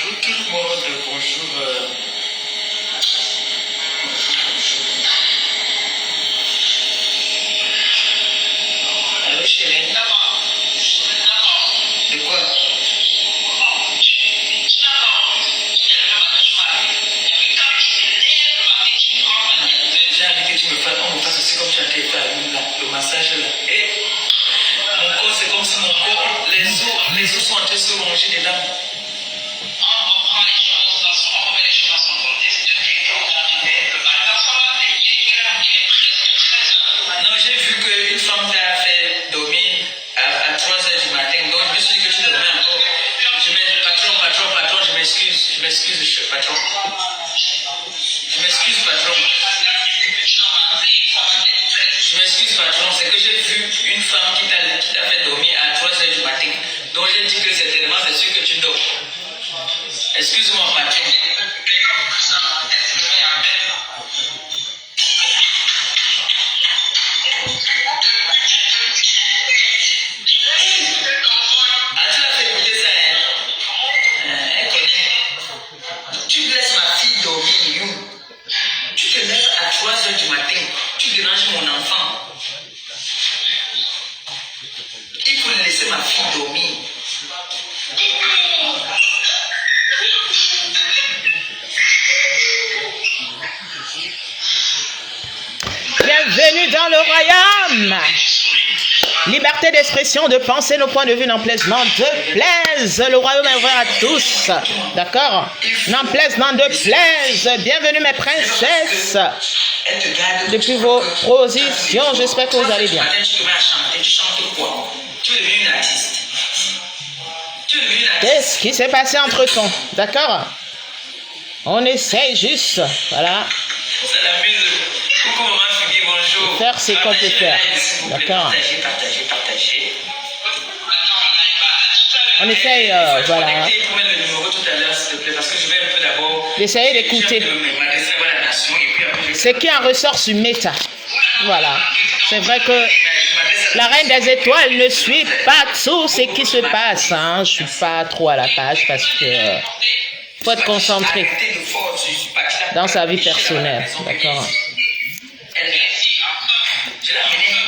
Bonjour tout le monde, bonjour. Allô chérie. De quoi? J'ai envie que tu me fasses, on me fasse aussi comme tu as été fait le massage là. Et mon corps, c'est comme si mon corps, les os sont en train de se ronger dedans. Non, j'ai vu qu'une femme t'a fait dormir à 3 h du matin. Donc, je me suis dit que tu dormais encore. Patron, je m'excuse, patron. Je m'excuse, patron. Je m'excuse, patron. C'est que j'ai vu une femme qui t'a fait dormir à 3 h du matin. Donc, j'ai dit que certainement, c'est sûr que tu dors. Excuse-moi, patron. Ah, tu l'as fait écouter ça, hein? Elle connaît. Tu laisses ma fille dormir, you. Tu te lèves à 3 h du matin. Tu déranges mon enfant. Il faut laisser ma fille dormir. Bienvenue dans le royaume. Liberté d'expression, de penser, nos points de vue n'en plaisent, n'en déplaise. Le royaume est ouvert à tous. D'accord? N'en plaise, n'en déplaise. Bienvenue mes princesses. Depuis vos positions, j'espère que vous allez bien. Qu'est-ce qui s'est passé entre temps? D'accord? On essaye juste, voilà, faire ce qu'on peut faire. D'accord? On essaye, voilà, d'essayer d'écouter ce qui en ressort sur Meta. Voilà. C'est vrai que la reine des étoiles ne suit pas tout ce qui se passe. Hein. Je ne suis pas trop à la page parce que faut être concentré dans sa vie personnelle. D'accord?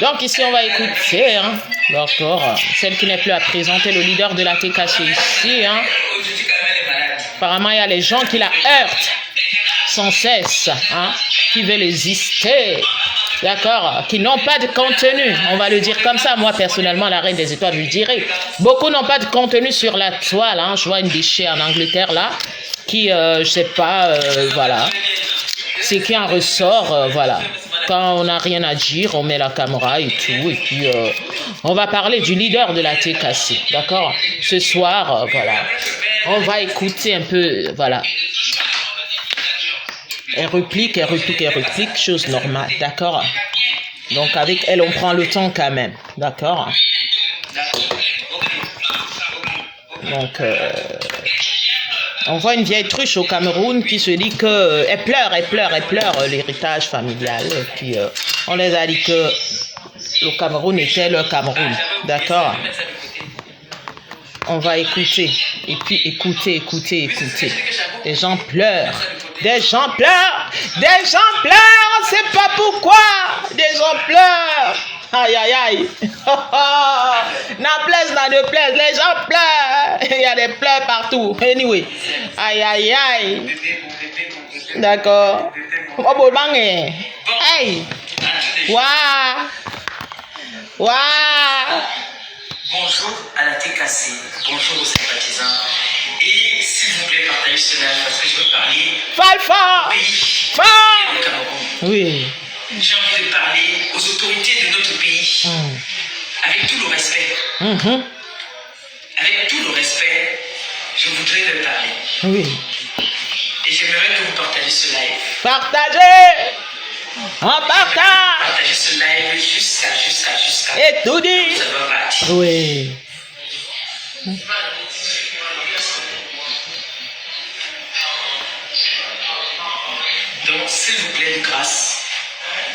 Donc ici, on va écouter, hein, d'accord, celle qui n'est plus à présenter, le leader de la TKC ici. Hein. Apparemment, il y a les gens qui la heurtent sans cesse, hein, qui veulent exister, d'accord, qui n'ont pas de contenu. On va le dire comme ça. Moi, personnellement, la reine des étoiles, je le dirais. Beaucoup n'ont pas de contenu sur la toile. Hein. Je vois une déchet en Angleterre, là, qui, je sais pas, voilà, c'est qui en ressort, voilà. Quand on n'a rien à dire, on met la caméra et tout, et puis on va parler du leader de la TKC, d'accord? Ce soir, voilà, on va écouter un peu, voilà. Elle réplique, chose normale, d'accord? Donc avec elle, on prend le temps quand même, d'accord? Donc, on voit une vieille truche au Cameroun qui se dit que elle pleure l'héritage familial. Et puis, on les a dit que le Cameroun était le Cameroun. D'accord? On va écouter. Et puis, écouter. Des gens pleurent. On ne sait pas pourquoi. Des gens pleurent. Aïe. N'en plaise, n'en déplaise. Les gens pleurent. Il y a des pleurs partout. Anyway. Aïe. D'accord. Oh, bon, hey. Waouh. Bonjour à la TKC. Bonjour aux sympathisants. Et s'il vous plaît, partagez cela parce que je veux parler fort. du Cameroun. Oui. J'ai envie de parler aux autorités de notre pays. Avec tout le respect. Avec tout le respect, je voudrais leur parler. Oui. Et j'aimerais que vous partagez ce live. Partagez. On partage. Partagez ce live jusqu'à. Et tout dit. Ça va partir. Oui. Donc, s'il vous plaît, de grâce,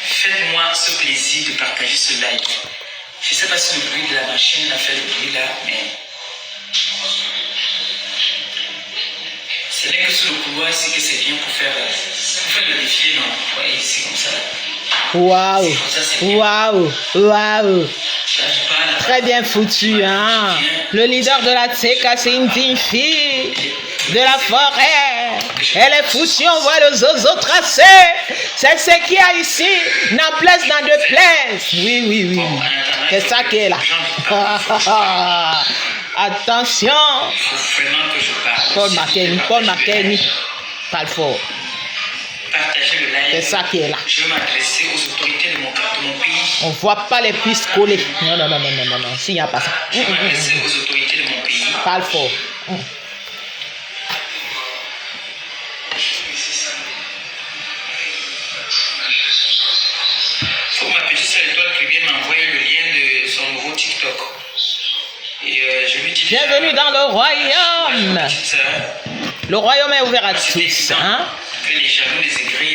faites-moi ce plaisir de partager ce live. Je ne sais pas si le bruit de la machine a fait le bruit là, mais sur le couloir, c'est que c'est bien pour faire le défilé, non? Vous voyez, c'est comme ça. Waouh, waouh, waouh. Très bien foutu, hein. Le leader de la Tseka, c'est une digne fille de la forêt. Elle est foutue, on voit le zozo tracé. C'est ce qu'il y a ici. N'en place dans deux places. Oui, oui, oui. C'est ça qui est là. Attention. Paul McKenny. Parle fort. C'est ça qui est là. Je vais m'adresser aux autorités de mon pays. On ne voit pas les puces collées. Non. S'il n'y a pas ça. Je vais m'adresser aux autorités de mon pays. Parle fort. Faut ma petite sœur Étoile qui vient m'envoyer le lien de son nouveau TikTok. Et je lui dis. Bienvenue dans le royaume. Le royaume est ouvert à tous. Hein?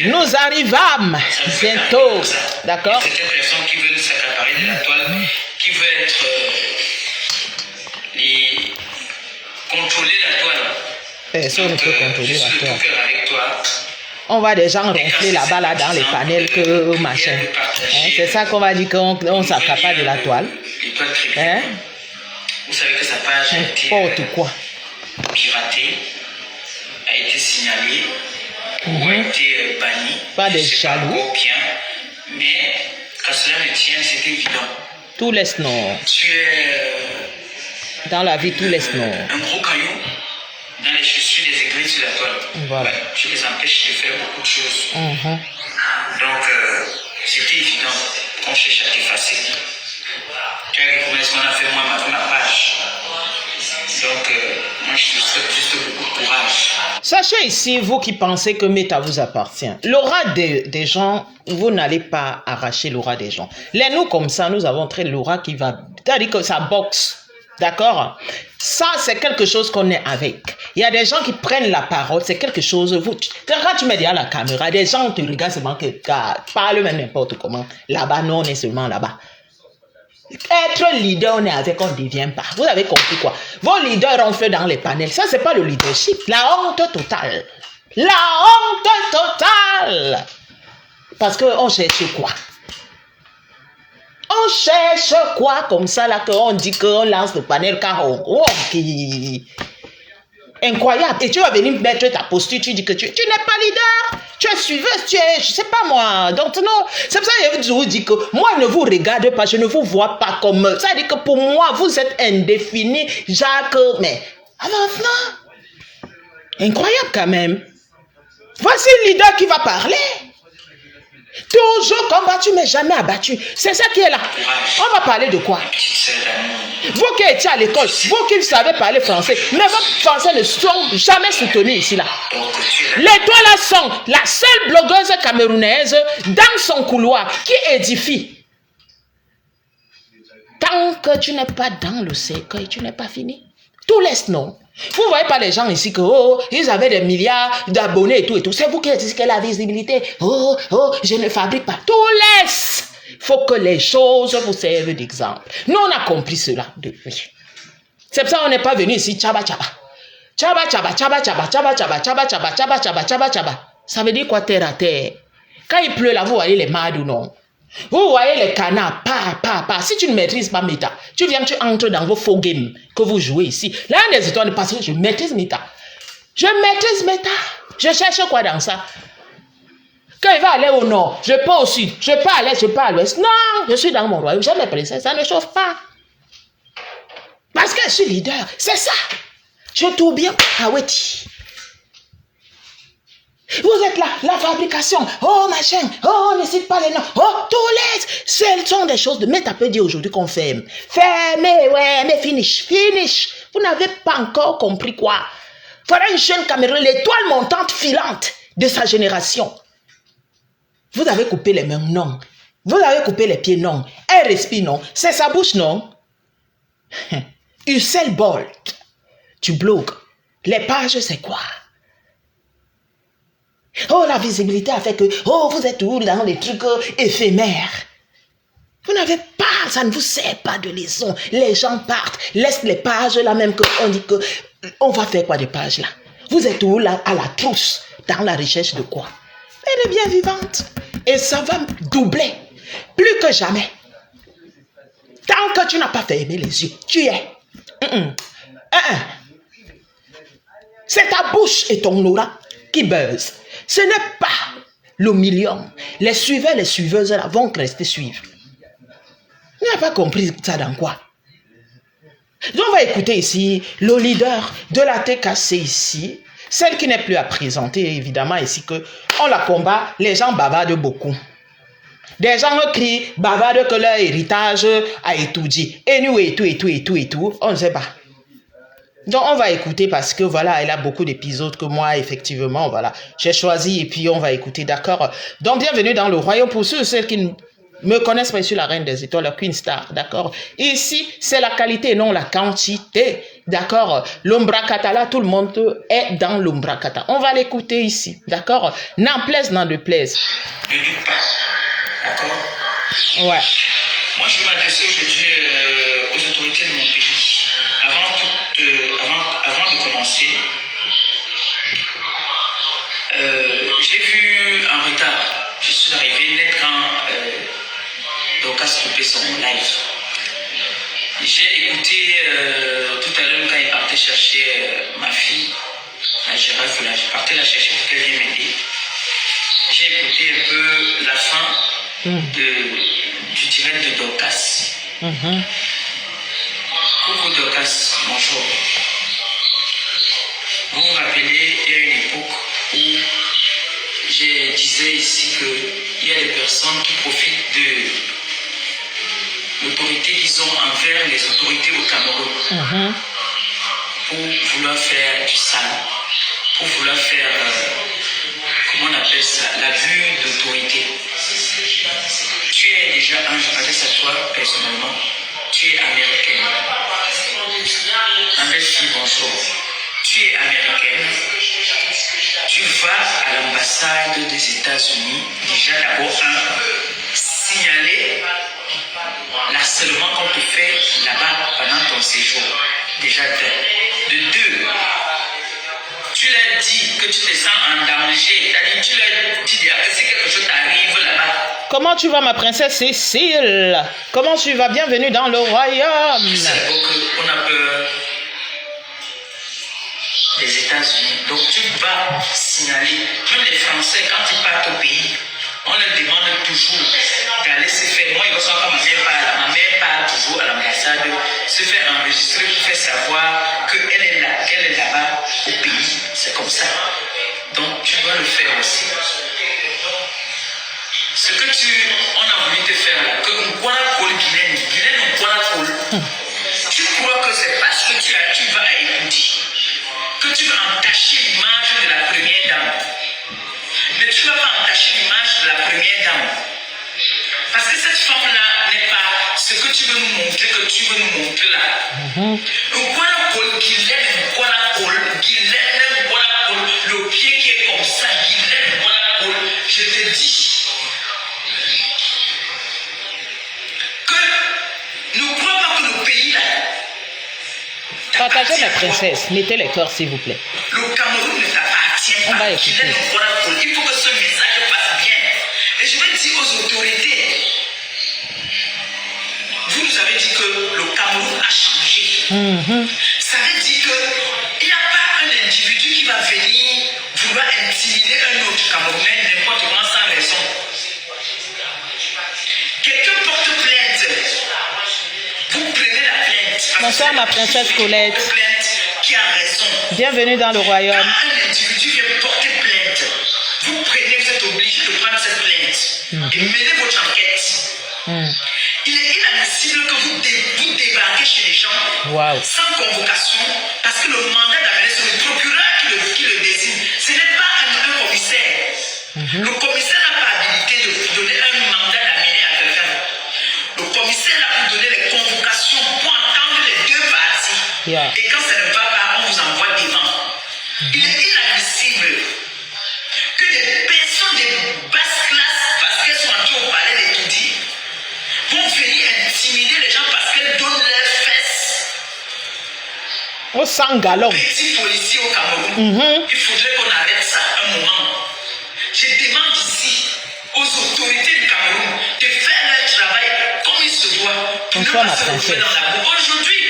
Nous arrivâmes bientôt. D'accord? Certaines personnes qui veulent s'accaparer de la toile, qui veulent être contrôler la toile. Personne ne peut contrôler la toile. Avec toi. On va déjà ronfler là-bas là, dans les panels que machin. Hein? C'est ça qu'on va dire qu'on s'accapare de la toile. Hein? Vous savez que sa page a été piratée, a été signalée, ou a été bannie. Pas de jaloux. Mais quand cela me tient, c'est évident. Tout laisse non. Tu es dans la vie, tout laisse non. Un gros caillou dans les chaussures des églises sur la toile. Voilà. Tu les empêches de faire beaucoup de choses. Donc, c'était évident qu'on cherche à t'effacer. Tu as vu ce qu'on a fait, moi, ma page. Donc, moi, je te souhaite juste beaucoup de courage. Sachez ici, vous qui pensez que Meta vous appartient, l'aura des gens, vous n'allez pas arracher l'aura des gens. Les nous, comme ça, nous avons très l'aura qui va, c'est-à-dire que ça boxe. D'accord? Ça, c'est quelque chose qu'on est avec. Il y a des gens qui prennent la parole, c'est quelque chose. Quand tu mets derrière la caméra, des gens te regardent seulement que parle même n'importe comment. Là-bas, non, on est seulement là-bas. Être leader, on est avec, on ne devient pas. Vous avez compris quoi? Vos leaders ont fait dans les panels. Ça, c'est pas le leadership. La honte totale. La honte totale. Parce qu'on cherche quoi? On cherche quoi comme ça là qu'on dit qu'on lance le panel car incroyable. Et tu vas venir mettre ta posture, tu dis que tu n'es pas leader, tu es suiveuse, tu es, je sais pas moi. Donc non, c'est pour ça que je vous dis que moi je ne vous regarde pas, je ne vous vois pas comme, ça veut dire que pour moi vous êtes indéfini, Jacques, mais maintenant, incroyable quand même. Voici le leader qui va parler. Toujours combattu, mais jamais abattu. C'est ça qui est là. On va parler de quoi? Vous qui étiez à l'école, vous qui savez parler français, mais votre français ne sont jamais soutenu ici là. L'Étoile là sont la seule blogueuse camerounaise dans son couloir qui édifie. Tant que tu n'es pas dans le cercueil, tu n'es pas fini. Tout laisse non. Vous ne voyez pas les gens ici que ils avaient des milliards d'abonnés et tout et tout. C'est vous qui dites que la visibilité. Je ne fabrique pas. Tout laisse. Il faut que les choses vous servent d'exemple. Nous, on a compris cela depuis. C'est pour ça qu'on n'est pas venu ici tchaba tchaba. Tchaba tchaba, tchaba tchaba, tchaba tchaba, tchaba tchaba, tchaba tchaba, tchaba tchaba. Ça veut dire quoi terre à terre? Quand il pleut là, vous voyez les mardes ou non? Vous voyez les canards, pas. Si tu ne maîtrises pas Meta, tu viens, tu entres dans vos faux games que vous jouez ici. Là, des étoiles parce que je maîtrise Meta. Je maîtrise Meta. Je cherche quoi dans ça? Quand il va aller au nord, je peux au sud. Je peux à l'est, je peux à l'ouest. Non, je suis dans mon royaume. J'ai mes princesses, ça ne chauffe pas. Parce que je suis leader. C'est ça. Je tourne bien à Weti. Vous êtes là, la fabrication, machin, on ne cite pas les noms, tout laisse. Ce sont des choses de Meta peut dire aujourd'hui qu'on ferme. Fermez, ouais, mais finish. Vous n'avez pas encore compris quoi. Voilà une jeune Cameroun, l'étoile montante filante de sa génération. Vous avez coupé les mains, non. Vous avez coupé les pieds, non. Elle respire, non. C'est sa bouche, non. Usain Bolt, tu bloques. Les pages, c'est quoi? La visibilité a fait que, vous êtes toujours dans les trucs éphémères. Vous n'avez pas, ça ne vous sert pas de leçon. Les gens partent, laissent les pages là même qu'on dit que, on va faire quoi des pages là? Vous êtes où là, à la trousse, dans la recherche de quoi? Elle est bien vivante. Et ça va doubler. Plus que jamais. Tant que tu n'as pas fermé les yeux, tu es. C'est ta bouche et ton aura qui buzz. Ce n'est pas le million. Les suiveurs, les suiveuses là, vont rester suivre. Tu n'as pas compris ça dans quoi? Donc on va écouter ici le leader de la TKC ici. Celle qui n'est plus à présenter, évidemment, ici, que on la combat, les gens bavardent beaucoup. Des gens crient, bavardent que leur héritage a étudié. Et nous, et tout, on ne sait pas. Donc, on va écouter parce que, voilà, elle a beaucoup d'épisodes que moi, effectivement, voilà, j'ai choisi et puis on va écouter, d'accord? Donc, bienvenue dans le royaume pour ceux et celles qui me connaissent pas sur la reine des étoiles, la Queen Star, d'accord? Ici, c'est la qualité et non la quantité, d'accord? L'ombracata, là, tout le monde est dans l'ombracata. On va l'écouter ici, d'accord? N'en plaise, n'en déplaise. Ne doute pas, d'accord? Ouais. Moi, je vais m'adresser aujourd'hui aux autorités de mon pays. Avant de commencer, j'ai vu en retard. Je suis arrivé net quand Dorcas coupait son live. J'ai écouté tout à l'heure quand il partait chercher ma fille, la girafe, là, je partais la chercher pour qu'elle vienne m'aider. J'ai écouté un peu la fin du direct de Dorcas. Coucou Dorcas, bonjour. Vous vous rappelez, il y a une époque où je disais ici qu'il y a des personnes qui profitent de l'autorité qu'ils ont envers les autorités au Cameroun pour vouloir faire du sale, pour vouloir faire, comment on appelle ça, l'abus d'autorité. Tu es déjà un, je m'adresse à toi personnellement, tu es américaine. Ma belle fille, bonjour. Tu es américaine. Tu vas à l'ambassade des États-Unis, déjà d'abord signaler l'harcèlement qu'on te fait là-bas pendant ton séjour. Déjà de deux, tu leur dis que tu te sens en danger. Tu leur dis que si quelque chose t'arrive là-bas. Comment tu vas, ma princesse Cécile? Comment tu vas? Bienvenue dans le royaume. C'est qu'on a peur des États-Unis. Donc tu vas signaler. Même les Français, quand ils partent au pays, on leur demande toujours d'aller se faire. Moi, il va savoir ma mère part toujours à l'ambassade, se fait enregistrer pour faire savoir qu'elle est là, qu'elle est là-bas au pays. C'est comme ça. Donc tu dois le faire aussi. Ce que on a voulu te faire là, que Nkwana Kol Guylaine Nkwana Kol, tu crois que c'est parce que tu vas à écouter, que tu vas entacher l'image de la première dame. Mais tu ne vas pas entacher l'image de la première dame. Parce que cette femme-là n'est pas ce que tu veux nous montrer, là. Nkwana Kol Guylaine Nkwana Kol, le pied qui est comme ça, Guylaine Nkwana Kol, je te dis. Partagez la princesse, mettez les cœurs s'il vous plaît. Le Cameroun ne t'appartient pas. On va écouter. Il faut que ce message passe bien. Et je vais dire aux autorités, vous nous avez dit que le Cameroun a changé. Ça veut dire qu'il n'y a pas un individu qui va venir vouloir intimider un autre Camerounais n'importe comment sans raison. Quelqu'un porte plainte. Vous prenez la plainte. Bonsoir ma princesse Colette. Qui a raison. Bienvenue dans le royaume. Quand un individu vient porter plainte, vous prenez, vous êtes obligé de prendre cette plainte et menez votre enquête. Il est inadmissible que vous débarquez chez les gens sans convocation parce que le mandat d'amener, c'est le procureur qui le désigne. Ce n'est pas un commissaire. Le commissaire n'a pas habilité de donner un mandat d'amener à quelqu'un. Le commissaire a pu donner les convocations pour entendre les deux parties. Et quand ça ne va pas, on vous envoie devant. Il est inadmissible que des personnes de basse classe, parce qu'elles sont entrées au palais d'étudier, vont venir intimider les gens parce qu'elles donnent leurs fesses Au 100 gallons. Petits policiers au Cameroun, il faudrait qu'on arrête ça un moment. Je demande ici aux autorités du Cameroun de faire leur travail comme il se doit. Pour ne pas se retrouver dans la boue. Aujourd'hui,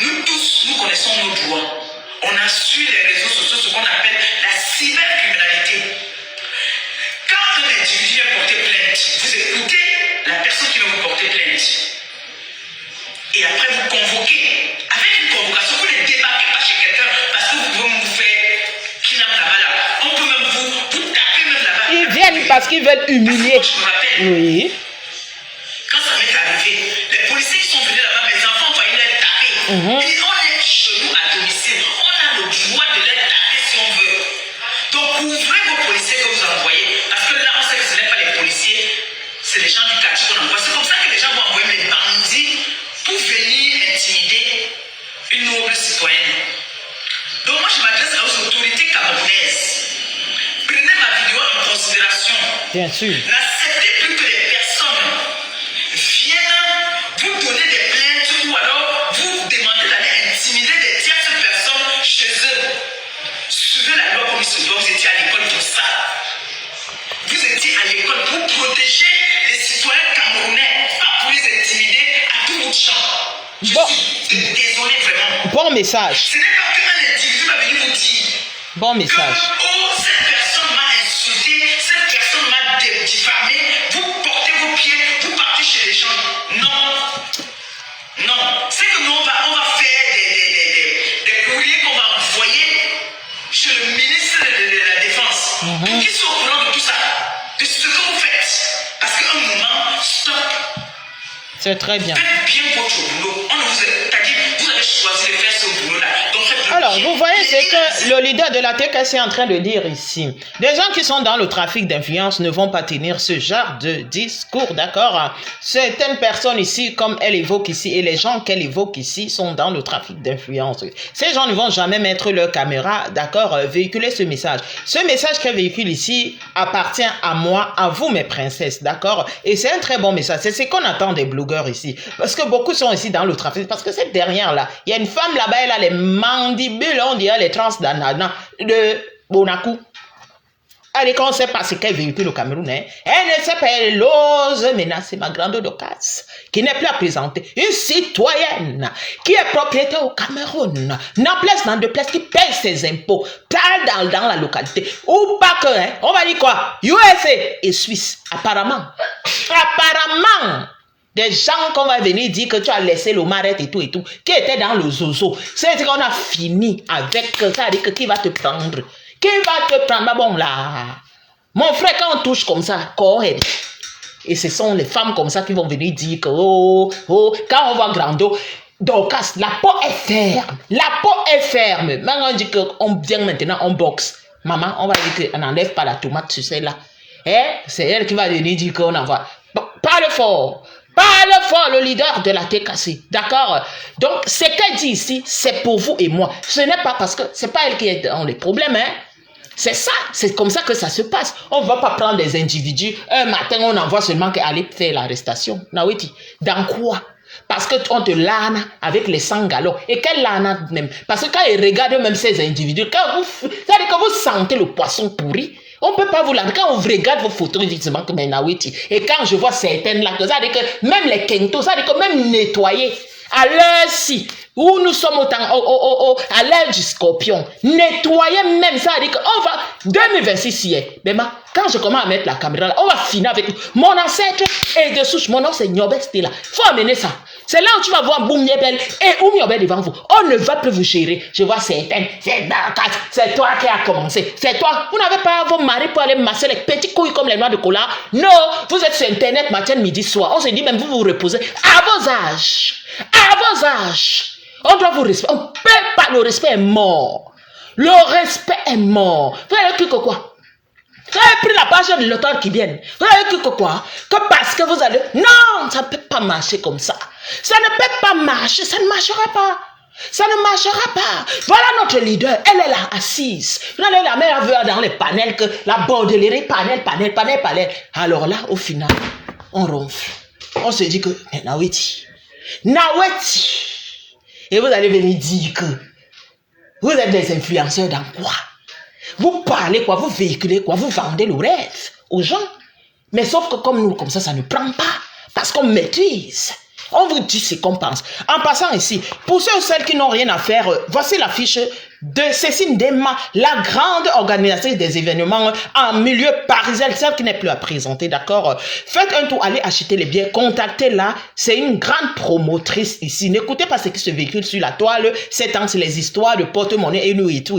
nous tous, nous connaissons nos droits. On a su les réseaux sociaux ce qu'on appelle la cybercriminalité. Quand un individu vient porter plainte, vous écoutez la personne qui va vous porter plainte. Et après vous convoquez. Avec une convocation, vous ne débarquez pas chez quelqu'un parce que vous pouvez vous faire kidnap là-bas là. On peut même vous taper même là-bas. Ils viennent parce qu'ils veulent humilier. Je me rappelle. Oui. Quand ça m'est arrivé, les policiers qui sont venus là-bas, mes enfants ont failli les taper. Et on est chez nous à domicile. On a le droit de les taper si on veut. Donc ouvrez vos policiers que vous envoyez. Parce que là, on sait que ce n'est pas les policiers, c'est les gens du quartier qu'on envoie. C'est comme ça que les gens vont envoyer les bandits pour venir intimider une noble citoyenne. Donc moi, je m'adresse aux autorités camerounaises. Prenez ma vidéo en considération. Bien sûr. N'acceptez plus que les personnes viennent vous donner des plaintes ou alors vous demandez d'aller intimider des tierces personnes chez eux. Suivez la loi comme il se doit, vous étiez à l'école pour ça. Vous étiez à l'école pour protéger les citoyens camerounais, pas pour les intimider à tout bout de champ. Je suis désolé vraiment. Bon message. Ce n'est pas qu'un individu va venir vous dire. Bon message. Que, oh, cette personne m'a insulté, cette personne m'a diffamé, vous portez vos pieds, vous partez chez les gens. Non. Non. C'est que nous, on va faire des courriers qu'on va envoyer chez le ministre de la Défense pour qu'il soit au courant de tout ça, de ce que vous faites. Parce qu'à un moment, stop. C'est très bien. Faites bien votre boulot. On vous a dit, vous avez choisi de faire ce boulot-là. Donc faites-le. Alors, vous voyez ce que le leader de la TKC est en train de dire ici. Des gens qui sont dans le trafic d'influence ne vont pas tenir ce genre de discours, d'accord? Certaines personnes ici, comme elle évoque ici, et les gens qu'elle évoque ici sont dans le trafic d'influence. Ces gens ne vont jamais mettre leur caméra, d'accord, véhiculer ce message. Ce message qu'elle véhicule ici appartient à moi, à vous mes princesses, d'accord? Et c'est un très bon message. C'est ce qu'on attend des blogueurs ici. Parce que beaucoup sont ici dans le trafic. Parce que cette dernière-là, il y a une femme là-bas, elle a les mandibules, on dirait les trans d'Anana, de Bonakou. Elle ne sait pas ce qu'elle véhicule au Cameroun. Hein. Elle ne sait pas, elle ose menacer ma grande Docas, qui n'est plus à présenter. Une citoyenne qui est propriétaire au Cameroun, dans place, dans deux places, qui paye ses impôts, dans la localité. Ou pas que, hein, on va dire quoi? USA et Suisse, apparemment. Apparemment. Des gens qu'on va venir dire que tu as laissé le maret et tout, qui étaient dans le zozo. C'est-à-dire qu'on a fini avec ça, c'est-à-dire que qui va te prendre? Qui va te prendre? Bah bon là, mon frère, quand on touche comme ça, et ce sont les femmes comme ça qui vont venir dire que quand on voit Grando, Dorcas, la peau est ferme. La peau est ferme. Maintenant, on dit qu'on vient maintenant, on boxe. Maman, on va dire qu'on n'enlève pas la tomate sur celle-là. C'est elle qui va venir dire qu'on envoie. Parle fort. Parle fort, le leader de la TKC. D'accord? Donc, ce qu'elle dit ici, c'est pour vous et moi. Ce n'est pas parce que c'est pas elle qui est dans les problèmes, hein. C'est ça, c'est comme ça que ça se passe. On ne va pas prendre des individus. Un matin, on envoie seulement qu'aller faire l'arrestation. Nawiti, dans quoi? Parce qu'on te lana avec les 100 gallons. Et quelle lana même? Parce que quand ils regardent même ces individus, c'est-à-dire que vous sentez le poisson pourri. On ne peut pas vous l'entendre. Quand on regarde vos photos, effectivement, que Nawiti. Et quand je vois certaines là, c'est-à-dire que même les kentos, c'est-à-dire que même nettoyer, à l'heure-ci, où nous sommes à l'heure du scorpion, nettoyer même, c'est-à-dire qu'on va, 2026 hier, quand je commence à mettre la caméra là, on va finir avec mon ancêtre et de souche, mon nom c'est Nyobe Stella. Il faut amener ça. C'est là où tu vas voir Boumyebel et Oumyobel devant vous. On ne va plus vous gérer. Je vois certaines. C'est toi qui as commencé. C'est toi. Vous n'avez pas vos maris pour aller masser les petits couilles comme les noix de cola. Non. Vous êtes sur Internet matin, midi, soir. On se dit même vous vous reposez à vos âges. À vos âges. On doit vous respecter. On ne peut pas. Le respect est mort. Le respect est mort. Vous avez cru que quoi? Vous avez pris la page de l'auteur qui vient. Vous avez cru que quoi? Que parce que vous allez... Non, ça ne peut pas marcher comme ça. Ça ne peut pas marcher. Ça ne marchera pas. Ça ne marchera pas. Voilà notre leader. Elle est là, assise. Vous allez la mettre dans les panels, que la bordellerie, panel. Alors là, au final, on ronfle. On se dit que, Nawiti, Naweti. Et vous allez venir dire que vous êtes des influenceurs dans quoi? Vous parlez quoi? Vous véhiculez quoi? Vous vendez le rêve aux gens. Mais sauf que comme nous, comme ça ne prend pas. Parce qu'on maîtrise. On vous dit ce qu'on pense. En passant ici, pour ceux et celles qui n'ont rien à faire, voici l'affiche de Cécile Dema, la grande organisatrice des événements en milieu parisien, celle qui n'est plus à présenter, d'accord? Faites un tour, allez acheter les billets, contactez-la. C'est une grande promotrice ici. N'écoutez pas ce qui se véhicule sur la toile. C'est les histoires de porte-monnaie et nous et tout.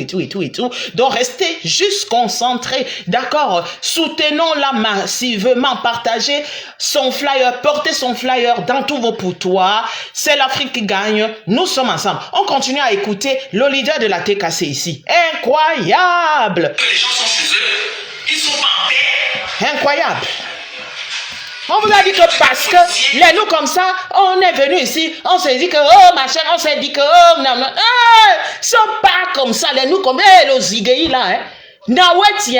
Donc restez juste concentrés, d'accord? Soutenons-la massivement, partagez son flyer, portez son flyer dans tous vos poutoirs. C'est l'Afrique qui gagne. Nous sommes ensemble. On continue à écouter le leader de la TKC ici. Incroyable! Que les gens sont chez eux, ils sont pas en paix. Incroyable! On vous a dit que parce que les nous comme ça, on est venu ici, on s'est dit que oh machin, on s'est dit que oh non non, sont pas comme ça les nous comme le zigei là hein. Naweti,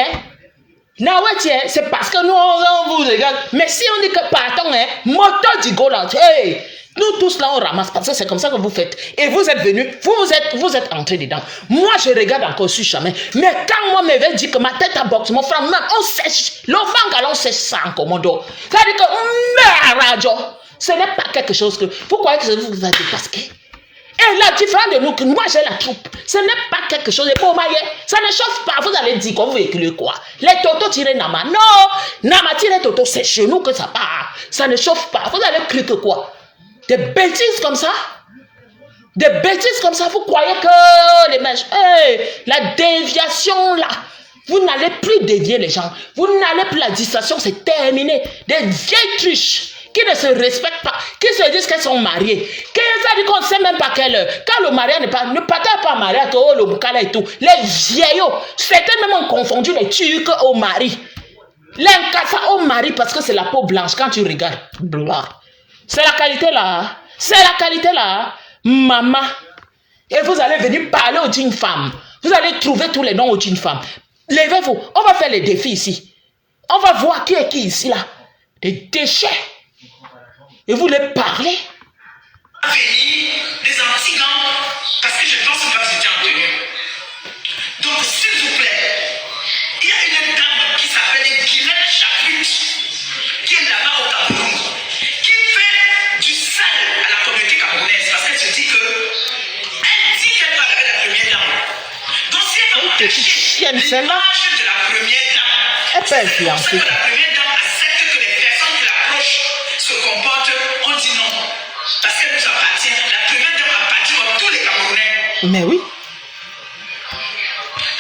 c'est parce que nous on vous regarde. Mais si on dit que partons hein, moto du go là, hey, nous tous là on ramasse parce que c'est comme ça que vous faites. Et vous êtes venus, vous êtes entrés dedans. Moi je regarde encore sur chemin. Mais quand moi me vais dire que ma tête à boxe, mon frère, même on sèche, l'enfant galon sèche ça en commando. Ça dit que ce n'est pas quelque chose que vous croyez que vous avez dépassé. Et la différence de nous, que moi j'ai la troupe, ce n'est pas quelque chose de beau maillet, ça ne chauffe pas, vous allez dire qu'on vous véhicule quoi? Les totos tirés Nama, non, Nama tiré toto, c'est chez nous que ça part, ça ne chauffe pas, vous allez crier que quoi? Des bêtises comme ça? Des bêtises comme ça, vous croyez que les mèches, hey, la déviation là, vous n'allez plus dévier les gens, vous n'allez plus, la distraction c'est terminé, des vieilles triches qui ne se respectent pas, qui se disent qu'elles sont mariées, qui ça dit qu'on ne sait même pas quelle heure. Quand le mariage n'est pas, ne partez pas marié que oh, le boucala et tout. Les vieillots, certains même ont confondu les Turcs au mari. L'incassa au mari parce que c'est la peau blanche quand tu regardes. C'est la qualité là. C'est la qualité là. Maman. Et vous allez venir parler aux jeunes femmes. Vous allez trouver tous les noms aux jeunes femmes. Levez-vous. On va faire les défis ici. On va voir qui est qui ici là. Des déchets. Et vous les parlez? Venir des antigants, parce que je pense que vous étiez en tenue. Donc, s'il vous plaît, il y a une dame qui s'appelle Guylaine Chaput, qui est là-bas au Cameroun, qui fait du sale à la communauté camerounaise, parce qu'elle se dit que elle dit qu'elle parle avec la première dame. Donc, si elle va petite chienne, celle-là, de la première dame, elle peut influencer. la première dame accepte que les personnes qui l'approchent se comportent, on dit non. Parce qu'elle nous appartient. La première dame appartient à tous les Camerounais. Mais oui.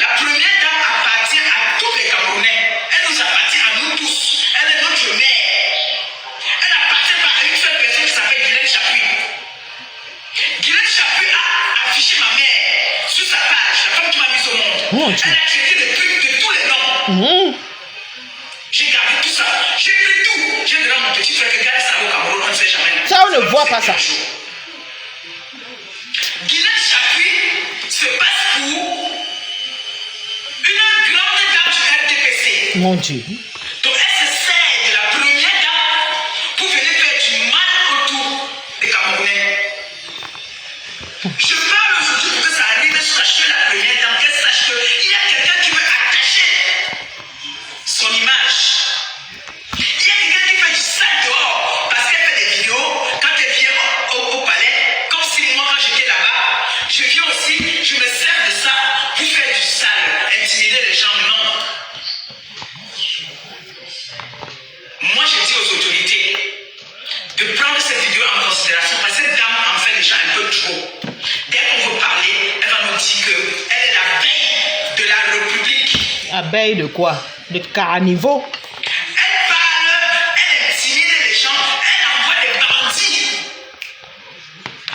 La première dame appartient à tous les Camerounais. Elle nous appartient à nous tous. Elle est notre mère. Elle n'appartient pas à une seule personne qui s'appelle Guylaine Chaput. Guylaine Chaput a affiché ma mère sur sa page, la femme qui m'a mise au monde. Elle a traité de pute de tous les noms. J'ai gardé tout ça. J'ai pris tout. J'ai donné à mon petit frère que garde ça au Cameroun, on ne sait jamais. Ça, on ne voit pas ça. Guylaine Chaput se passe pour une grande dame du RDPC. Mon Dieu. Donc elle se sert de la première dame pour venir faire du mal autour des Camerounais. Je parle aujourd'hui pour que ça arrive sur la cheveux de la première dame, qu'elle sache qu'il y a quelqu'un qui veut attacher son image. Il y a quelqu'un qui fait du sale dehors parce qu'elle fait des vidéos quand elle vient au palais, comme si moi quand j'étais là-bas, je viens aussi, je me sers de ça pour faire du sale, intimider les gens. Non. Moi je dis aux autorités de prendre cette vidéo en considération parce que cette dame en fait déjà un peu trop. Dès qu'on veut parler, elle va nous dire qu'elle est la veille de la République. Abeille de quoi? De carnivore? Elle parle, elle intimide les gens, elle envoie des bandits.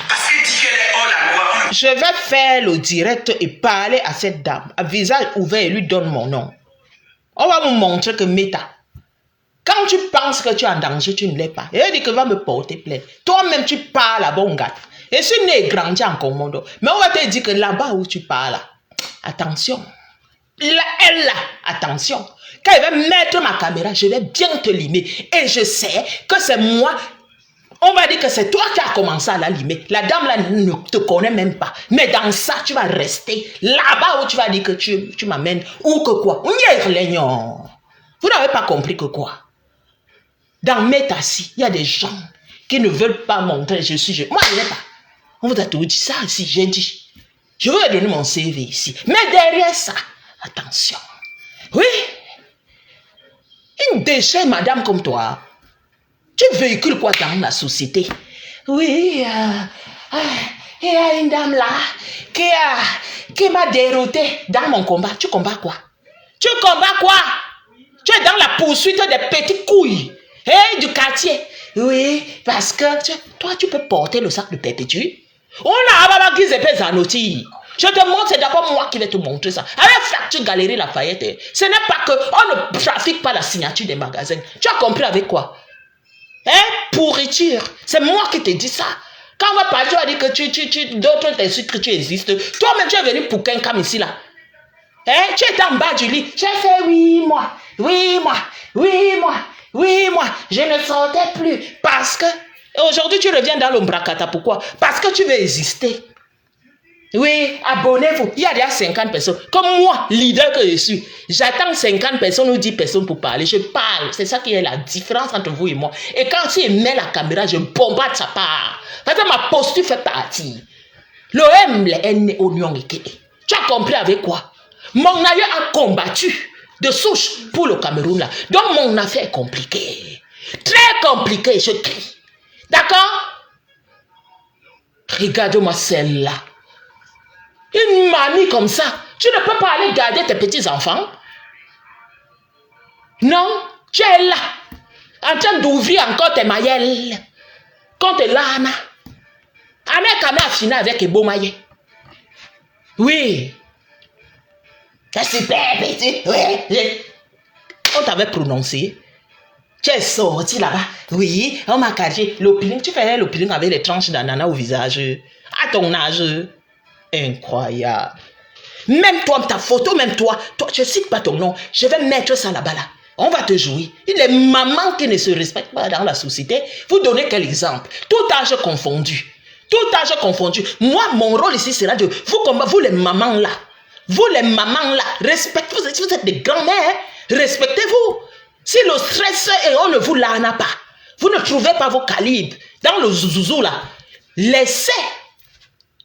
Parce qu'elle dit qu'elle est hors la loi. Je vais faire le direct et parler à cette dame. À visage ouvert, et lui donne mon nom. On va vous montrer que Meta. Quand tu penses que tu es en danger, tu ne l'es pas. Et elle dit que va me porter plainte. Toi-même, tu parles à bon gars. Et ce n'est grandi en commando. Mais on va te dire que là-bas où tu parles, attention. Là, elle là, attention. Quand elle va mettre ma caméra, je vais bien te limer. Et je sais que c'est moi On va dire que c'est toi qui as commencé à l'allumer. La dame là ne te connaît même pas. Mais dans ça, tu vas rester là-bas où tu vas dire que tu m'amènes ou que quoi. Vous n'avez pas compris que quoi. Dans Métassi, il y a des gens qui ne veulent pas montrer je suis. Moi, je n'ai pas. On vous a tout dit ça ici. J'ai dit. Je vous ai donné mon CV ici. Mais derrière ça, attention. Oui. Une déchet, madame comme toi. Tu véhicules quoi dans la société? Oui, il y a une dame là qui m'a dérouté dans mon combat. Tu combats quoi? Tu combats quoi? Tu es dans la poursuite des petites couilles du quartier. Oui, parce que toi, tu peux porter le sac de perpétuel. On a pas qui s'est fait zanotti. Je te montre, c'est d'abord moi qui vais te montrer ça. Avec Fracture Galerie Lafayette, ce n'est pas que on ne trafique pas la signature des magasins. Tu as compris avec quoi? Pourriture. C'est moi qui te dis ça. Quand on va parler, tu vas dire que d'autres t'insultent que tu existes. Toi-même, tu es venu pour qu'un cam ici là. Tu es en bas du lit. Tu as fait oui, moi. Je ne sortais plus. Parce que aujourd'hui, tu reviens dans l'ombracata. Pourquoi? Parce que tu veux exister. Oui, abonnez-vous. Il y a déjà 50 personnes. Comme moi, leader que je suis, j'attends 50 personnes ou 10 personnes pour parler. Je parle. C'est ça qui est la différence entre vous et moi. Et quand tu mets la caméra, je bombarde sa part. Parce que ma posture fait partie. L'OM, les N, oignon et kéé. Tu as compris avec quoi? Mon aïeux a combattu de souche pour le Cameroun là. Donc mon affaire est compliquée. Très compliquée, je crie. D'accord? Regarde-moi celle-là. Une mamie comme ça, tu ne peux pas aller garder tes petits-enfants. Non, tu es là, en train d'ouvrir encore tes maillelles. Contre l'âne. Avec a fini avec Ebomaye. Oui. C'est super petit. Oui. On t'avait prononcé. Tu es sorti là-bas. Oui, on m'a caché. L'opiling, tu faisais l'opiling avec les tranches d'ananas au visage. À ton âge. Incroyable. Même toi, ta photo, même toi, je ne cite pas ton nom, je vais mettre ça là-bas là. On va te jouer. Les mamans qui ne se respectent pas dans la société, vous donnez quel exemple? Tout âge confondu. Tout âge confondu. Moi, mon rôle ici sera de vous les mamans là. Vous les mamans là, respectez-vous, vous êtes des grands-mères, respectez-vous. Si le stress et on ne vous l'ana pas, vous ne trouvez pas vos calibres dans le zouzou là, laissez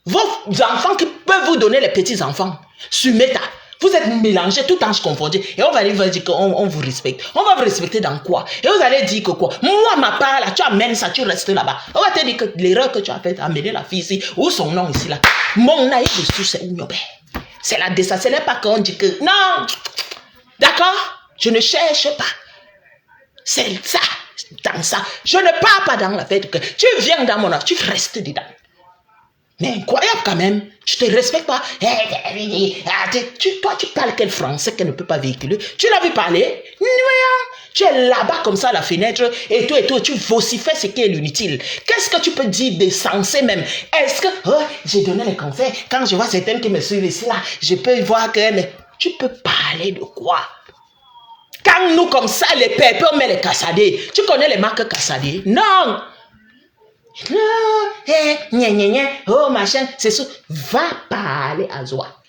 vos enfants qui peuvent vous donner les petits-enfants sur Meta. Vous êtes mélangés, tout âge confondu. Et on va dire qu'on vous respecte. On va vous respecter dans quoi? Et vous allez dire que quoi? Moi, ma part là, tu amènes ça, tu restes là-bas. On va te dire que l'erreur que tu as faite, amener la fille ici, ou son nom ici là. Mon aïe dessus, c'est Oumiobe. C'est la décès. Ce n'est pas qu'on dit que non. D'accord? Je ne cherche pas. C'est ça, dans ça. Je ne pars pas dans la fête que tu viens dans mon âge, tu restes dedans. Mais incroyable quand même, tu te respectes pas. Toi, tu parles quel français qu'elle ne peut pas véhiculer? Tu l'as vu parler? Non. Tu es là-bas comme ça à la fenêtre et tout, tu vocifères ce qui est inutile. Qu'est-ce que tu peux dire de sensé même? Est-ce que, j'ai donné les conseils, quand je vois certaines qui me suivent ici là, je peux voir que, mais tu peux parler de quoi? Quand nous comme ça, les pépés, on met les cassadés. Tu connais les marques cassadés? Non. Oh machin, c'est ça. Va parler à Zoa.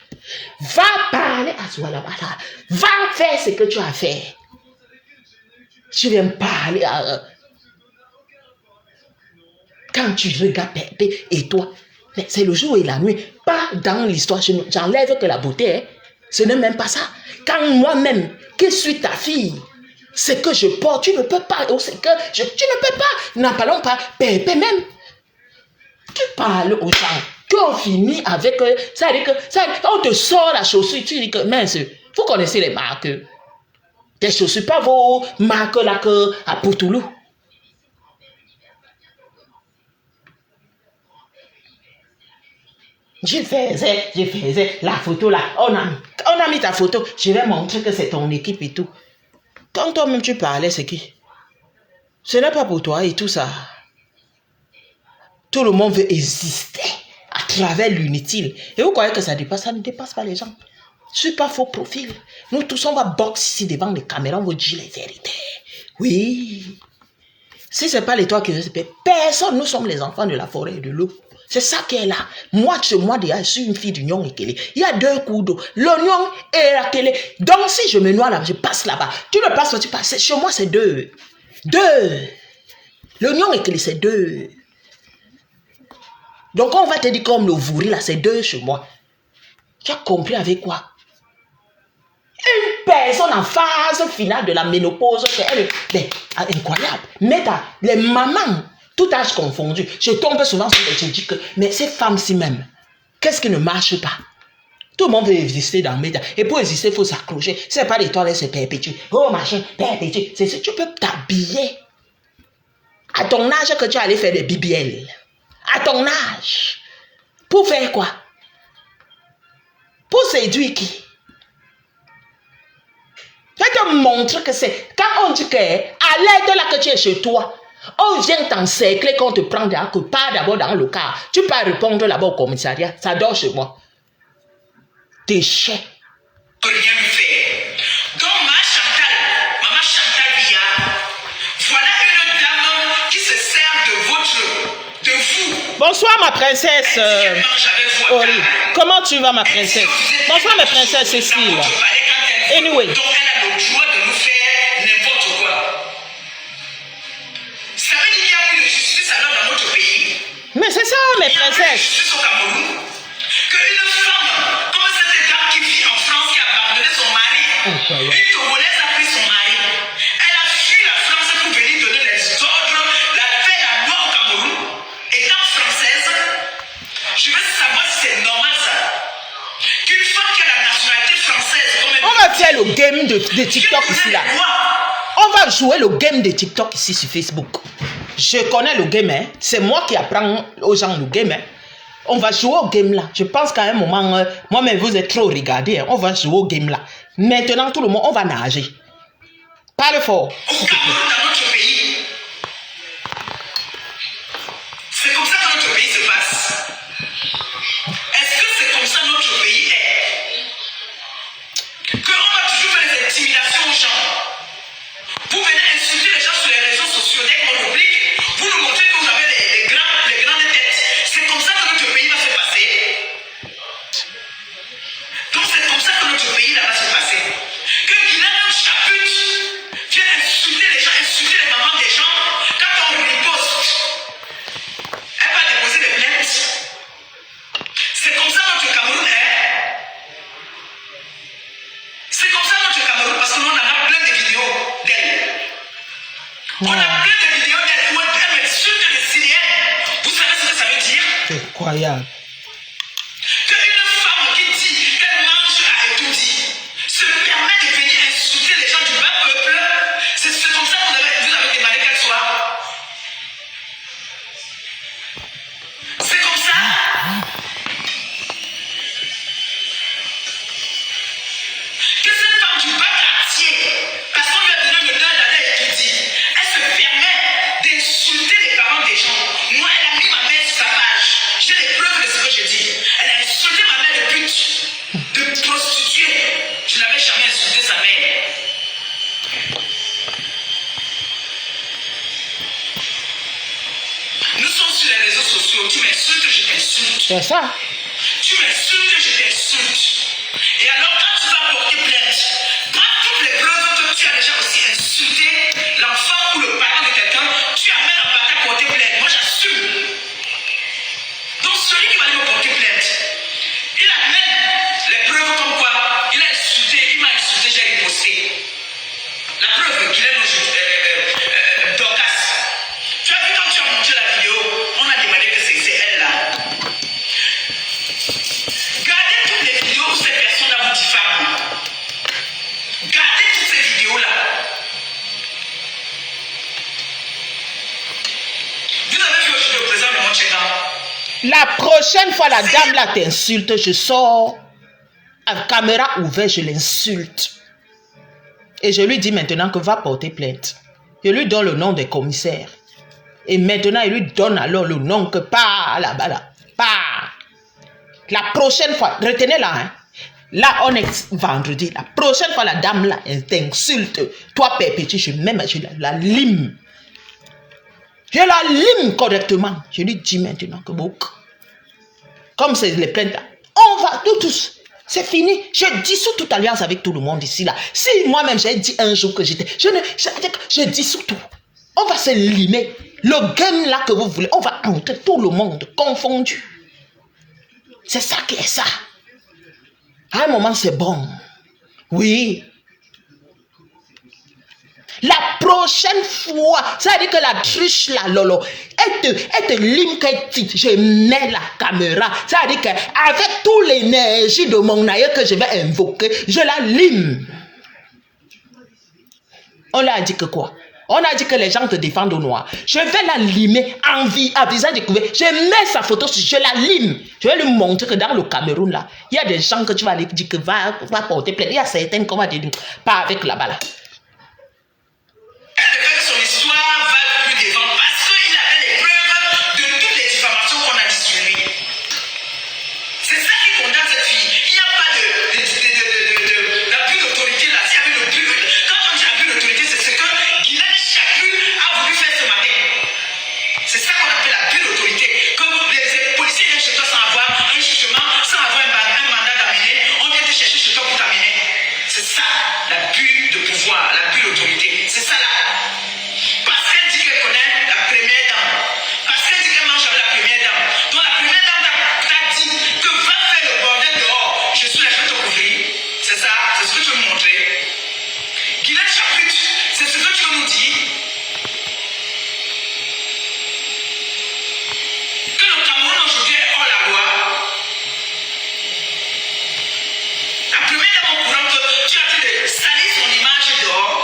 Va parler à Zoa là-bas. Va faire ce que tu as fait. Tu viens parler à... Quand tu regardes Pépé et toi, c'est le jour et la nuit. Pas dans l'histoire. J'enlève que la beauté. Hein. Ce n'est même pas ça. Quand moi-même, qui suis ta fille, ce que je porte, tu ne peux pas. Oh, c'est que tu ne peux pas. N'en parlons pas. Pépé même. Tu parles aux gens. Tu as fini avec. Ça veut dire que. On te sort la chaussure. Tu dis que. Mince, vous connaissez les marques. Tes chaussures, pas vos marques là que à Poutoulou. Je faisais la photo là. On a mis ta photo. Je vais montrer que c'est ton équipe et tout. Quand toi-même tu parlais, c'est qui? Ce n'est pas pour toi et tout ça. Tout le monde veut exister à travers l'inutile. Et vous croyez que ça dépasse? Ça ne dépasse pas les gens. Je ne suis pas faux profil. Nous tous, on va boxer ici devant les caméras, on va dire les vérités. Oui. Si ce n'est pas les toits qui respectent, personne, nous sommes les enfants de la forêt et de l'eau. C'est ça qui est là. Moi, chez moi, déjà, je suis une fille d'Union et Kélé. Il y a 2 coups d'eau. L'Union et la Kélé. Donc, si je me noie là, je passe là-bas. Tu ne passes pas, tu passes. Chez moi, c'est 2. 2. L'Union et Kélé, c'est 2. Donc, on va te dire comme le vouri là, c'est 2 chez moi. Tu as compris avec quoi? Une personne en phase finale de la ménopause, c'est incroyable. Mais les mamans, tout âge confondu, je tombe souvent sur les dis que, mais ces femmes-ci même, qu'est-ce qui ne marche pas? Tout le monde veut exister dans le média. Et pour exister, il faut s'accrocher. Ce n'est pas les toilettes, c'est perpétué. Oh machin, perpétué. Tu peux t'habiller. À ton âge que tu allais faire des BBL. À ton âge. Pour faire quoi? Pour séduire qui? Je te montre que c'est quand on dit que à l'aide là que tu es chez toi, on vient t'encercler, qu'on te prend pas d'abord dans le car. Tu peux répondre là-bas au commissariat. Ça dort chez moi. Déchet. Que rien me fait. Donc, maman Chantal Bia, voilà une dame qui se sert de vous. Bonsoir ma princesse. Comment tu vas ma princesse? Bonsoir ma princesse Cécile. Anyway. Donc, elle a le droit de nous faire n'importe quoi. Ça veut dire qu'il n'y a plus de justice alors dans notre pays. Mais c'est ça mes princesses. Justice au Cameroun. Qu'une femme, comme cette dame qui vit en France, qui a abandonné son mari, une Togolaise a pris son mari. Elle a fui la France pour venir donner les ordres, la paix, la loi au Cameroun. Étant française, je veux savoir si c'est normal ça. Qu'une femme qui a la nationalité française, on va faire le game de TikTok ici là. On va jouer le game de TikTok ici sur Facebook. Je connais le game, hein. C'est moi qui apprends aux gens le game, hein. On va jouer au game là. Je pense qu'à un moment, moi-même vous êtes trop regardé, hein. On va jouer au game là. Maintenant tout le monde, on va nager. Parle fort. Au Cameroun, dans notre pays, c'est comme ça que notre pays se passe. Est-ce que c'est comme ça que notre pays est? Qu'on va toujours faire des intimidations aux gens. Vous venez insulter les gens sur les réseaux sociaux dès qu'on publique. Vous nous montrez que vous avez les grandes têtes. C'est comme ça que notre pays va se passer. Donc c'est comme ça que notre pays là va se passer. Que Guylaine Chaput vienne insulter les gens, insulter les mamans des gens. Quand on riposte, elle va déposer des plaintes. C'est comme ça notre Cameroun est. C'est comme ça notre Cameroun parce que nous on en a plein de vidéos d'elle. On a plein de vidéos d'elle où elle m'insulte les Syriennes. Vous savez ce que ça veut dire? C'est incroyable. Qu'une femme qui dit qu'elle mange à étourdi se permet de venir insulter les gens du bas peuple. C'est comme ça que vous avez demandé qu'elle soit. C'est comme ça. Que cette femme du bas quartier, parce qu'on lui a donné le nom d'aller étudier, elle se permet d'insulter les parents des gens. Moi, elle a mis ma mère sur sa page. J'ai les preuves de ce que je dis. Elle a insulté ma mère de pute, de prostituée. Je n'avais jamais insulté sa mère. Nous sommes sur les réseaux sociaux. Tu m'insultes, je t'insulte. C'est ça. Tu m'insultes, je t'insulte. Et alors, quand tu vas porter plainte, prends toutes les preuves que tu as déjà aussi insulté l'enfant ou le parent de quelqu'un, tu amènes en bataille porter plainte. Moi, j'assume. Donc, celui qui va aller me porter plainte, il amène les preuves comme quoi il a insulté, il m'a insulté, j'ai riposté. La preuve qu'il est Dorcas. Tu as vu quand tu as monté la vidéo, on a demandé que c'est elle là. Gardez toutes les vidéos où ces personnes-là vous diffament. Gardez toutes ces vidéos-là. Vous avez vu aujourd'hui le président de Montchégan. La prochaine fois la dame là t'insulte, je sors avec caméra ouverte, je l'insulte. Et je lui dis maintenant que va porter plainte. Je lui donne le nom des commissaires. Et maintenant, il lui donne alors le nom que pas là-bas là. Pas. La prochaine fois, retenez-la, hein. Là, on est vendredi. La prochaine fois, la dame là, elle t'insulte. Toi, perpétue, je la lime. Je la lime correctement. Je lui dis maintenant que bon, comme c'est les plaintes là, on va, nous tous, c'est fini. Je dissous toute alliance avec tout le monde ici là. Si moi-même j'ai dit un jour que j'étais, je dissous tout. On va se limer. Le game là que vous voulez, on va entrer tout le monde confondu. C'est ça qui est ça. À un moment, c'est bon. Oui. La prochaine fois, ça veut dire que la triche là, Lolo, elle te lime qu'elle titre. Je mets la caméra. Ça veut dire qu'avec toute l'énergie de mon aïeux que je vais invoquer, je la lime. On leur a dit que quoi? On a dit que les gens te défendent au noir. Je vais la limer en vie, à visage découvert. Je mets sa photo, je la lime. Je vais lui montrer que dans le Cameroun, là, il y a des gens que tu vas aller dire que va porter plainte. Il y a certaines qu'on va dire, pas avec là-bas, là. Elle ne fait que son histoire va plus devant parce qu'il avait les preuves de toutes les diffamations qu'on a dit sur lui. C'est ça qui condamne cette fille. Il n'y a pas d'abus d'autorité là. S'il y avait le but, quand on dit abus d'autorité, c'est ce que Guylaine Chapu a voulu faire ce matin. C'est ça qu'on appelle abus d'autorité. Que les policiers viennent chez toi sans avoir un jugement, sans avoir un mandat d'amener, on vient te chercher chez toi pour t'amener. C'est ça l'abus de pouvoir, l'abus d'autorité. C'est ça là. Parce qu'elle dit qu'elle connaît la première dame. Parce qu'elle dit qu'elle mange avec la première dame. Donc la première dame t'a dit que va faire le bordel dehors. Je suis là, je vais te couvrir. C'est ça, c'est ce que tu veux me montrer. Guylaine Chaput, c'est ce que tu veux nous dire. Que le Cameroun aujourd'hui est hors la loi. La première dame au courant que tu as dit de salir son image dehors.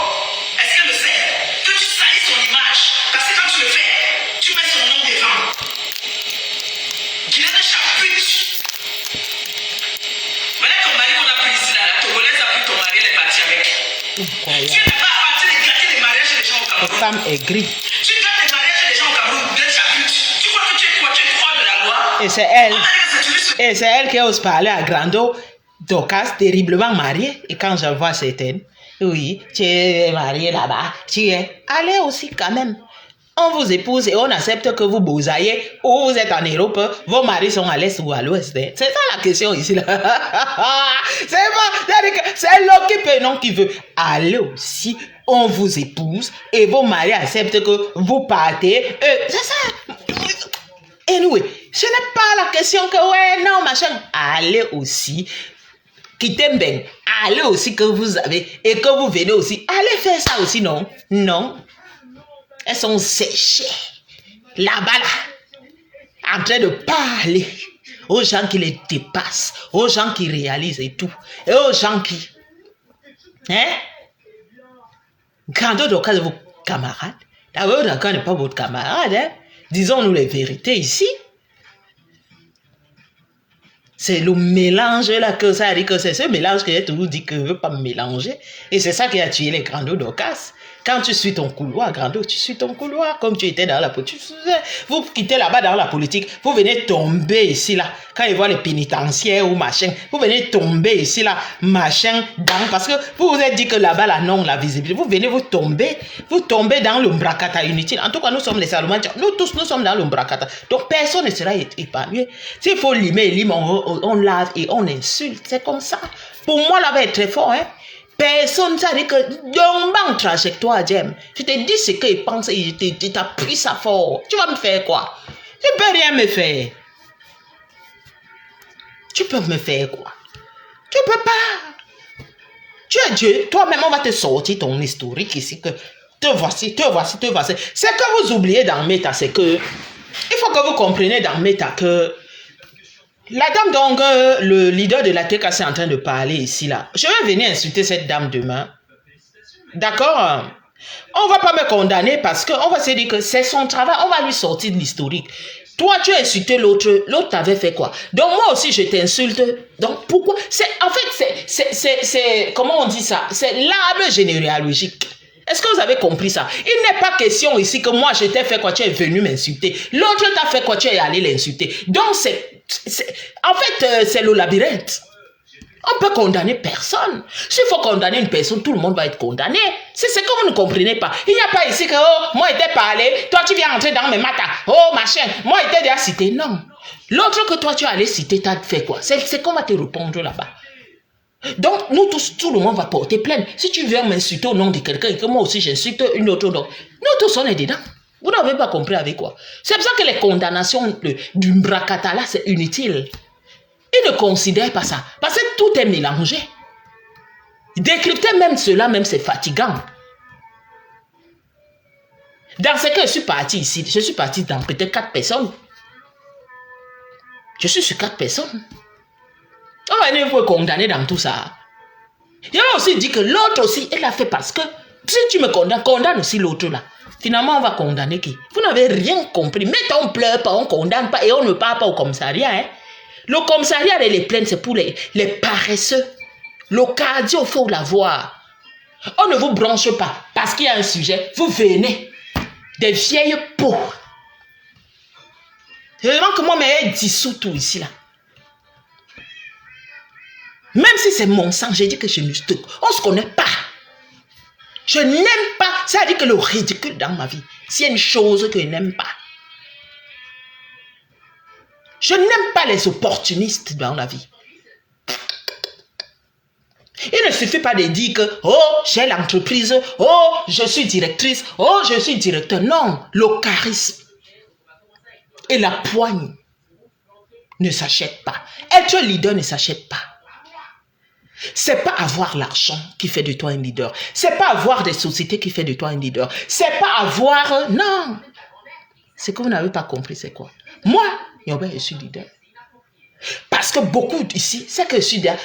Est-ce qu'elle le sait? Que tu salis son image. Parce que quand tu le fais, tu mets son nom devant. Guylaine Chaput. Voilà ton mari qu'on a pris ici là. La Togolaise a pris ton mari, elle est partie avec. Tu n'es pas parti de gâter les mariages des gens au Cette Cameroun. femme est grise. Tu gâtes les mariages des gens au Cameroun, Guylaine Chaput. Tu crois que tu es quoi? Tu es hors de la loi? Et c'est elle. On a dit que c'est juste. Et c'est elle qui ose parler à Grando, Docas, terriblement mariée. Et quand je vois certaines, oui, tu es mariée là-bas, tu es. Allez aussi quand même. On vous épouse et on accepte que vous bousaillez ou vous êtes en Europe, vos maris sont à l'est ou à l'ouest. C'est ça la question ici. Là. C'est l'homme qui peut, non qui veut. Allez aussi, on vous épouse et vos maris acceptent que vous partez. C'est ça. Anyway, ce n'est pas la question que ouais, non, machin. Allez aussi, quittez Ben. Allez aussi que vous avez et que vous venez aussi. Allez faire ça aussi, non? Non. Elles sont séchées. Là-bas, là. En train de parler aux gens qui les dépassent, aux gens qui réalisent et tout. Et aux gens qui. Hein? Grandeur de cas de vos camarades. D'abord, d'accord n'est pas votre camarade, hein? Disons-nous les vérités ici. C'est le mélange là que ça dit que c'est ce mélange que j'ai toujours dit que je ne veux pas me mélanger. Et c'est ça qui a tué les Grandos d'Ocas. Quand tu suis ton couloir, Grando, tu suis ton couloir comme tu étais dans la politique. Vous quittez là-bas dans la politique, vous venez tomber ici là. Quand ils voient les pénitentiaires ou machin, vous venez tomber ici là, machin, dans, parce que vous vous êtes dit que là-bas, là, non, la visibilité, vous venez vous tombez dans l'ombracata inutile. En tout cas, nous sommes les Salomon, nous tous, nous sommes dans l'ombracata. Donc, personne ne sera épargné. S'il faut limer, on lave et on insulte. C'est comme ça. Pour moi, là, va être très fort, hein. Personne ça dit que dans trajectoire, Jem. Je te dis ce qu'il pense et je t'appuie ça fort. Tu vas me faire quoi? Tu peux rien me faire. Tu peux me faire quoi? Tu peux pas. Tu es Dieu. Toi-même, on va te sortir ton historique ici. Que te voici. C'est que vous oubliez dans Meta, c'est que il faut que vous compreniez dans Meta que la dame, donc, le leader de la TKC est en train de parler ici, là. Je vais venir insulter cette dame demain. D'accord? On ne va pas me condamner parce qu'on va se dire que c'est son travail. On va lui sortir de l'historique. Toi, tu as insulté l'autre. L'autre t'avait fait quoi? Donc, moi aussi, je t'insulte. Donc, pourquoi? En fait, c'est comment on dit ça? C'est l'arbre généalogique. Est-ce que vous avez compris ça? Il n'est pas question ici que moi, je t'ai fait quoi, tu es venu m'insulter. L'autre t'a fait quoi, tu es allé l'insulter. Donc, en fait, c'est le labyrinthe. On peut condamner personne. S'il faut condamner une personne, tout le monde va être condamné. C'est ce que vous ne comprenez pas. Il n'y a pas ici que, oh, moi, j'étais parlé, toi, tu viens entrer dans mes matas. Oh, machin, moi, j'étais déjà cité. Non. L'autre que toi, tu es allé citer, t'as fait quoi? C'est qu'on va te répondre là-bas. Donc, nous tous, tout le monde va porter plainte. Si tu viens m'insulter au nom de quelqu'un et que moi aussi, j'insulte une autre, donc, nous tous, on est dedans. Vous n'avez pas compris avec quoi? C'est pour ça que les condamnations du Mbrakata, là, c'est inutile. Ils ne considèrent pas ça. Parce que tout est mélangé. Décrypter même cela, même c'est fatigant. Dans ce cas, je suis parti ici. Je suis parti dans peut-être 4 personnes. Je suis sur 4 personnes. On va venir vous condamner dans tout ça. Il a aussi dit que l'autre aussi, elle a fait parce que si tu me condamnes, condamne aussi l'autre là. Finalement, on va condamner qui? Vous n'avez rien compris. Mais on ne pleure pas, on ne condamne pas et on ne parle pas au commissariat. Hein? Le commissariat et les plaintes, c'est pour les paresseux. Le cardio, il faut l'avoir. On ne vous branche pas parce qu'il y a un sujet. Vous venez des vieilles peaux. C'est vraiment que moi, mais dissous tout ici là. Même si c'est mon sang, j'ai dit que je ne on ne se connaît pas. Je n'aime pas. Ça veut dire que le ridicule dans ma vie, c'est une chose que je n'aime pas. Je n'aime pas les opportunistes dans la vie. Il ne suffit pas de dire que, oh, j'ai l'entreprise, oh, je suis directrice, oh, je suis directeur. Non, le charisme et la poigne ne s'achètent pas. Être leader ne s'achète pas. C'est pas avoir l'argent qui fait de toi un leader. C'est pas avoir des sociétés qui fait de toi un leader. C'est pas avoir... Non. Ce que vous n'avez pas compris, c'est quoi? Moi, je suis leader. Parce que beaucoup ici, c'est que je suis leader.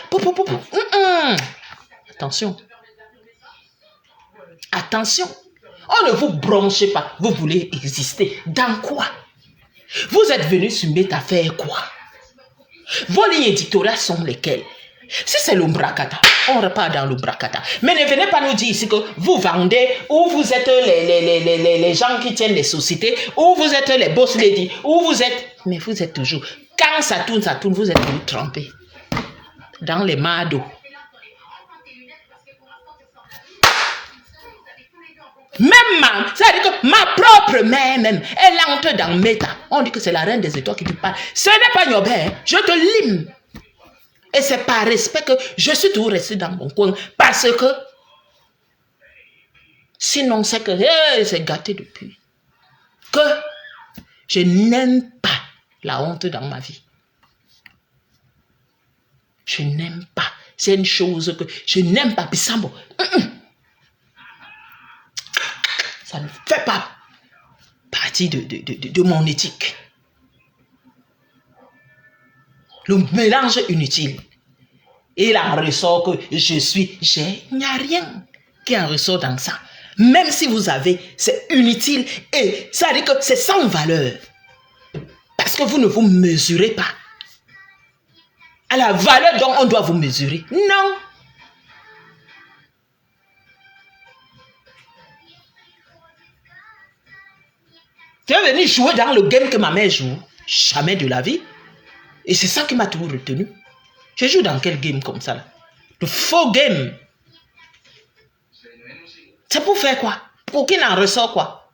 Attention. Attention. On ne vous branche pas. Vous voulez exister. Dans quoi? Vous êtes venu sur Meta faire quoi? Vos lignes éditoriales sont lesquelles? Si c'est l'Umbrakata, on repart dans l'Umbrakata. Mais ne venez pas nous dire ici que vous vendez, ou vous êtes les gens qui tiennent les sociétés, ou vous êtes les boss ladies, ou vous êtes... Mais vous êtes toujours... Quand ça tourne, vous êtes toujours trempés. Dans les mares d'eau. Même c'est-à-dire que ma propre mère même, elle entre dans Meta. On dit que c'est la reine des étoiles qui te parle. Ce n'est pas Nyobé, je te lime. Et c'est par respect que je suis toujours resté dans mon coin. Parce que sinon c'est que c'est gâté depuis. Que je n'aime pas la honte dans ma vie. Je n'aime pas. C'est une chose que je n'aime pas. Pissambo. Ça ne fait pas partie de mon éthique. Le mélange inutile. Il en ressort que je suis, il n'y a rien qui en ressort dans ça. Même si vous avez, c'est inutile et ça veut dire que c'est sans valeur. Parce que vous ne vous mesurez pas à la valeur dont on doit vous mesurer. Non. Tu es venu jouer dans le game que ma mère joue. Jamais de la vie. Et c'est ça qui m'a toujours retenu. Je joue dans quel game comme ça là? Le faux game. C'est pour faire quoi? Pour qu'il en ressort quoi?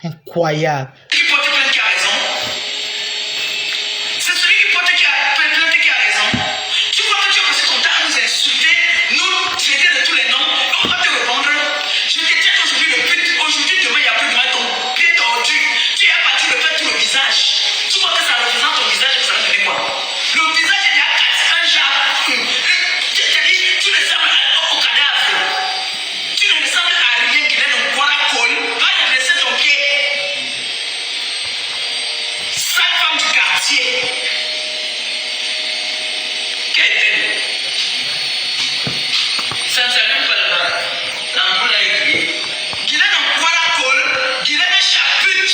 Incroyable. Qui porte plainte qui a raison? C'est celui qui porte plainte qui a raison. Tu crois que tu as passé ton temps à nous insulter, nous traiter de tous les noms, on va te répondre. Je te tiens aujourd'hui le but. Aujourd'hui, demain, il n'y a plus de mal. Ton pied tordu. Tu es parti de faire tout le visage. Tu crois que ça représente ton visage et ça va donner quoi? Le visage, il y a un genre. Tu ressembles au cadavre. Tu ne ressembles à rien qui donne un poids à colle. Va te laisser ton pied. Sale femme du quartier. Quelle peine. Ça ne s'allume pas là-bas. L'ampoule a écrit. Guylaine en poil à colle. Guylaine un chaput.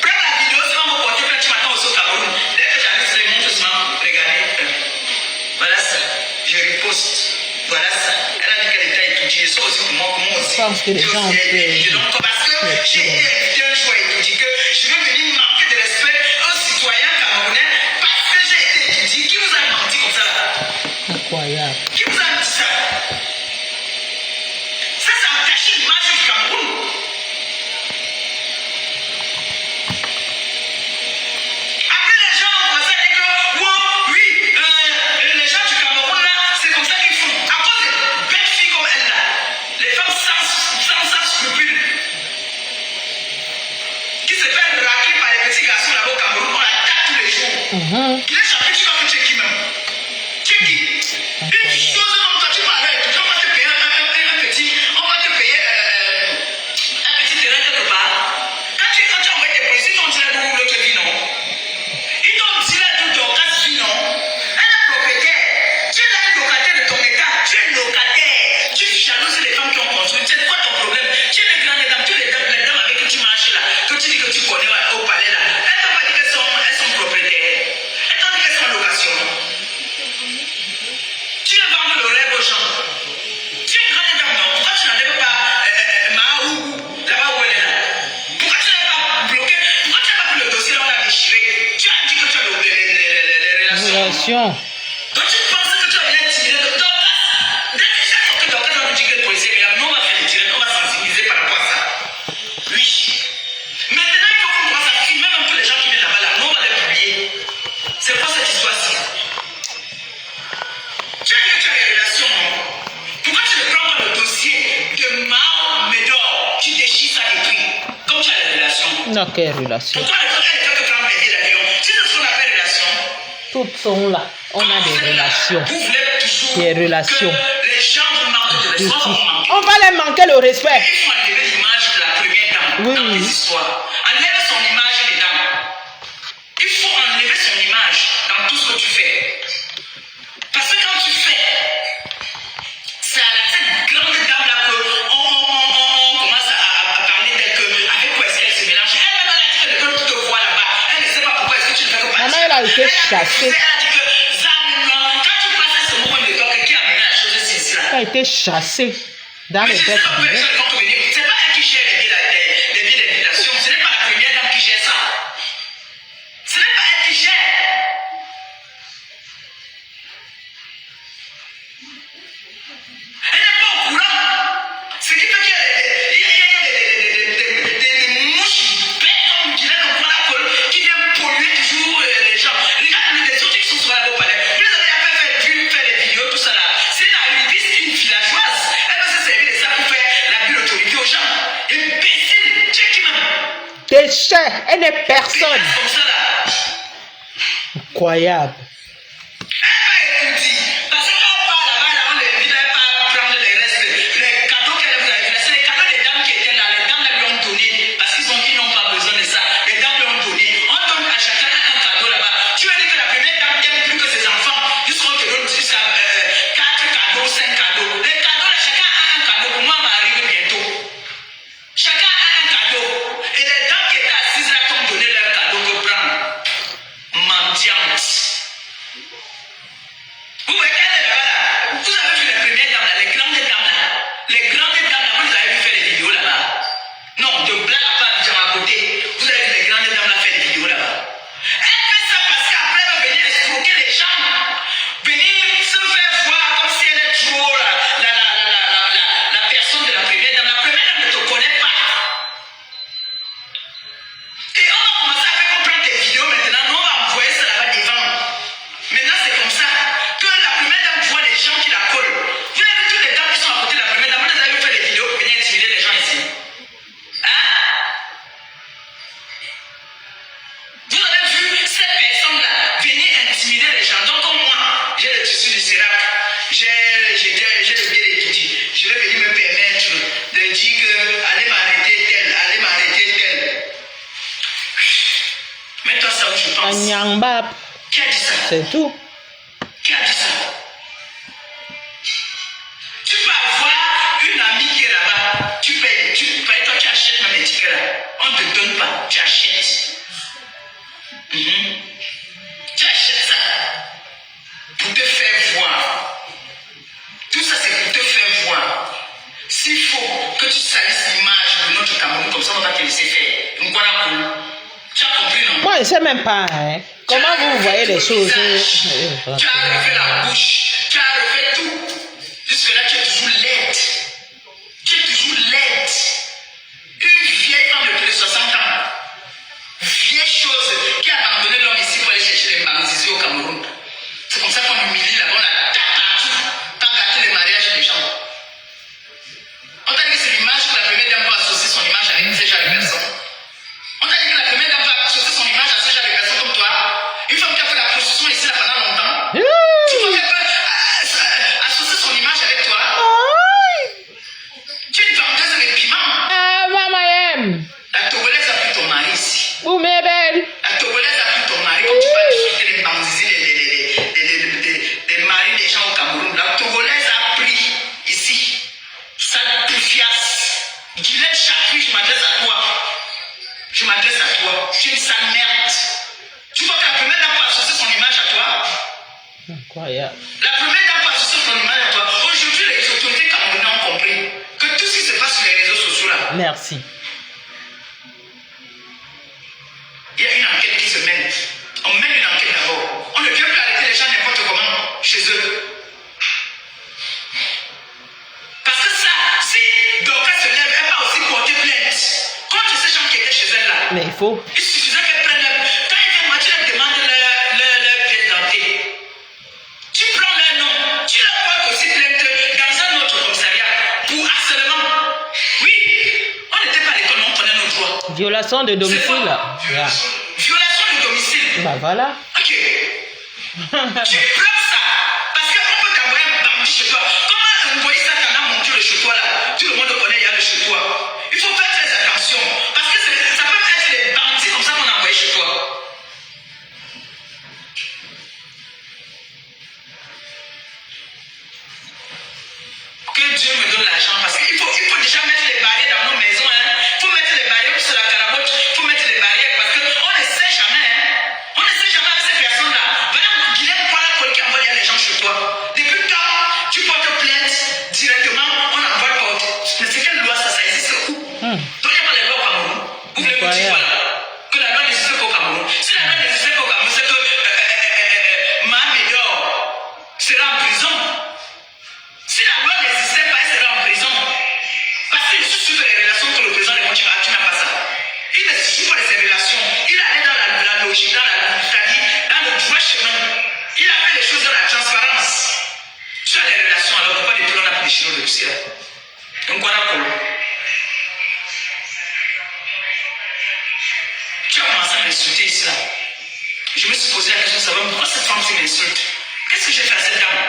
Prends la vidéo, c'est mon porter plainte tu m'attends aussi au Cameroun. Dès que j'arrive sur les montres, je m'en regardez. Voilà ça. Je riposte. Voilà ça. Elle a dit qu'elle était étudiée. Ça aussi pour moi, comment aussi. Je pense que les gens ont fait... Parce que j'ai invité un jour à étudier que je se fait racler par les petits garçons là-bas au Cameroun, on l'attaque tous les jours. Il est champion, tu vas que tu es qui même? Tu es qui? Une chose comme toi, tu parles avec tout, on va te payer un petit, on va te payer un petit terrain quelque part. Quand tu envoies tes policiers, ils t'ont dit là d'où l'autre vie, non? Ils t'ont dit là d'où Dorcas vit, non? Elle est propriétaire. Tu es là un locataire de ton état. Tu es locataire. Tu jalouses les femmes qui ont construit. C'est quoi ton problème? Tu es les grandes dames, toutes les dames avec qui tu marches là, que tu dis que tu connais au palais là. Elles t'ont pas dit qu'elles sont propriétaires. Elles t'ont dit qu'elles sont en location. Tu veux vendre le rêve aux gens. Tu es une grande dame, non? Pourquoi tu n'enlèves pas Mahaou, là-bas où elle est là? Pourquoi tu n'as pas bloqué? Pourquoi tu n'as pas pris le dossier là, on l'a déchiré? Tu as dit que tu as les relations. Donc tu penses que tu vas bien intimider le Dorcas? Dès que chaque fois que Dorcas va nous dire que le policier est là, nous on va faire le direct, on va sensibiliser par rapport à ça. Oui. Maintenant, il faut qu'on commence à filmer même tous les gens qui viennent là-bas là. Nous on va les publier. C'est quoi cette histoire-ci? Tu as dit que tu as des relations, non? Pourquoi tu ne prends pas le dossier de Mao Médor? Tu déchires ça depuis. Comme tu as des relations. Non, quelle relation? Pourquoi elle ne fait que prendre les billets d'avion? Tu sais ce qu'on appelle relation? Toutes sont là. On a des relations. Vous voulez toujours Des relations. que les gens vous manquent de respect. On va les manquer le respect. Il faut enlever l'image de la première dame Oui. dans les histoires. Enlève son image des dames. Il faut enlever son image dans tout ce que tu fais. Parce que quand tu fais, c'est à cette grande dame-là qu'on commence à parler d'elle, avec quoi est-ce qu'elle se mélange. Elle a dit que tu te vois là-bas. Elle ne sait pas pourquoi est-ce que tu ne fais que Maman, elle a été chassée. Elle a dit que quand tu passes ce moment de temps, qui a mené la chose ici là? Elle a été chassée dans les bêtes privées. C'est pas elle qui gère les billets d'invitation. Ce n'est pas la première dame qui gère ça. Ce n'est pas elle qui gère. Elle n'est pas au courant. Ce qui fait qu'il y a des mouches bêtes comme dirait le Panacol qui viennent polluer toujours les gens. Regarde les autres qui sont sur la au palais. Vous les avez vu faire les vidéos, tout ça là. C'est une arriviste, une villageoise. Elle va se servir de ça pour faire la bulle autorité aux gens. Imbécile. Tu es qui même? Déchet. Elle n'est personne. Comme ça là. Incroyable. Elle va étudier. Parce que quand on part là-bas, là, on les invite à pas prendre les restes. Les cadeaux qu'elle vous a fait, c'est les cadeaux des dames qui étaient là. Les dames lui ont donné. Parce qu'ils n'ont pas besoin de ça. Les dames lui ont donné. On donne à chacun un cadeau là-bas. Tu veux dire que la première dame t'aime plus que ses enfants. Jusqu'on te donne jusqu'à 4 cadeaux, 5 cadeaux. Les cadeaux là, chacun a un cadeau. Pour moi, m'arrive bientôt. Chacun a un cadeau. Et les dames qui étaient assises là t'ont donné leur cadeau que prendre. Mendiante. Vous voyez qu'elle est là-bas là. Vous avez vu les premières dames là, les grandes dames là. Les grandes dames là, vous les avez vu faire des vidéos là-bas. Non, de blague à part, à côté. Vous avez vu les grandes dames là faire des vidéos là-bas. Elle fait ça parce qu'après elle va venir escroquer les gens. Venir se faire voir comme si elle est trop la personne de la première dame. La première dame ne te connaît pas. Et on va commencer à faire qu'on prend tes vidéos maintenant. Nous on va envoyer ça là-bas devant. Maintenant c'est comme ça que la première dame voit les gens qui la collent. Vous avez vu toutes les dames qui sont à côté de la première dame. Vous les avez vu faire des vidéos pour venir intimider les gens ici. Hein? Vous avez vu ces personnes-là venir intimider les gens. Donc comme moi, j'ai le tissu du Serac, j'ai le bien étudié. Je vais venir me permettre de dire que allez m'arrêter tel. Mets-toi ça où je pense. Anyangba. Qui a dit ça? C'est tout. Qui a dit ça? Tu peux avoir une amie qui est là-bas. Tu payes, toi tu achètes même les tickets là. On ne te donne pas, tu achètes. Tu achètes ça pour te faire voir. Tout ça c'est pour te faire voir. S'il faut que tu salisses l'image de notre Cameroun, comme ça on va te laisser faire. Tu as compris non? Moi, je ne sais même pas. Hein. Comment vous voyez les choses? Tu as refait la bouche, tu as refait tout. Jusque-là, tu es toujours laide. Tu es toujours laide. Une vieille femme de plus de 60 ans. Vieille chose qui a abandonné l'homme ici pour aller chercher les banzizés au Cameroun. C'est comme ça qu'on humilie là-bas, on la tape partout. Tant gâter les mariages des gens. On t'a dit que c'est l'image que la première dame va associer son image avec ces gens de personnes. On t'a dit que Vous m'êtes belle. La Togolaise a pris ton mari, comme tu vas discuter les bandits, les maris des gens au Cameroun. La Togolaise a pris ici, sale poufiasse. Guylaine Chapri, je m'adresse à toi. Je m'adresse à toi. Tu es une sale merde. Tu vois que la première dame peut associer son image à toi. Incroyable. La première dame peut associer son image à toi. Aujourd'hui, les autorités camerounaises ont compris que tout ce qui se passe sur les réseaux sociaux là. Merci. Il y a une enquête qui se mène. On mène une enquête d'abord. On ne vient plus arrêter les gens n'importe comment chez eux. Parce que ça, si Dorcas se lève, elle va aussi porter plainte contre ces gens qui étaient chez elle là. Mais il faut. Il suffisait qu'elle prenne leur... Quand ils viennent, tu leur demandes leur pièce d'identité. Tu prends leur nom, tu leur portes aussi plainte dans un autre commissariat pour harcèlement. Oui, on n'était pas à l'école, on connaît nos droits. Violation de domicile. Yeah. Violation de domicile. Bah voilà. Ok. Tu bloques ça. Parce qu'on peut t'envoyer un bandit chez toi. Comment envoyer ça t'en a monté le chez toi là? Tout le monde connaît, il y a le chez toi. Il faut faire très attention. Parce que ça peut être les bandits comme ça qu'on a envoyé chez toi. Que Dieu me donne l'argent. Parce qu'il faut déjà mettre les barrières dans nos maisons. Il faut mettre les barrières sur la carabote. Il faut mettre les barrières. Parce qu'on ne sait jamais. On ne sait jamais avec ces personnes-là. Voilà, Guilhem, voilà qui envoie les gens chez toi. Depuis quand tu portes plainte directement, on envoie porte. Mais c'est quelle loi ça existe où? Donc il n'y a pas de loi au Cameroun. Vous voulez me dire voilà, que la loi n'existe qu'au Cameroun. Si la loi n'existe qu'au Cameroun, c'est que Mamédor sera en prison. Si la loi n'existait pas, elle serait en prison. Parce qu'il suit les relations que le président de Montima, tu n'as pas ça. Il ne suit pas ses relations. Il allait dans la logique, c'est-à-dire dans le droit chemin. Il a fait les choses dans la transparence. Tu as les relations, alors pourquoi les plans la péché de ciel? Donc voilà quoi. Tu as commencé à m'insulter ici là. Je me suis posé la question, savoir pourquoi cette femme-ci m'insulte? Qu'est-ce que j'ai fait à cette dame?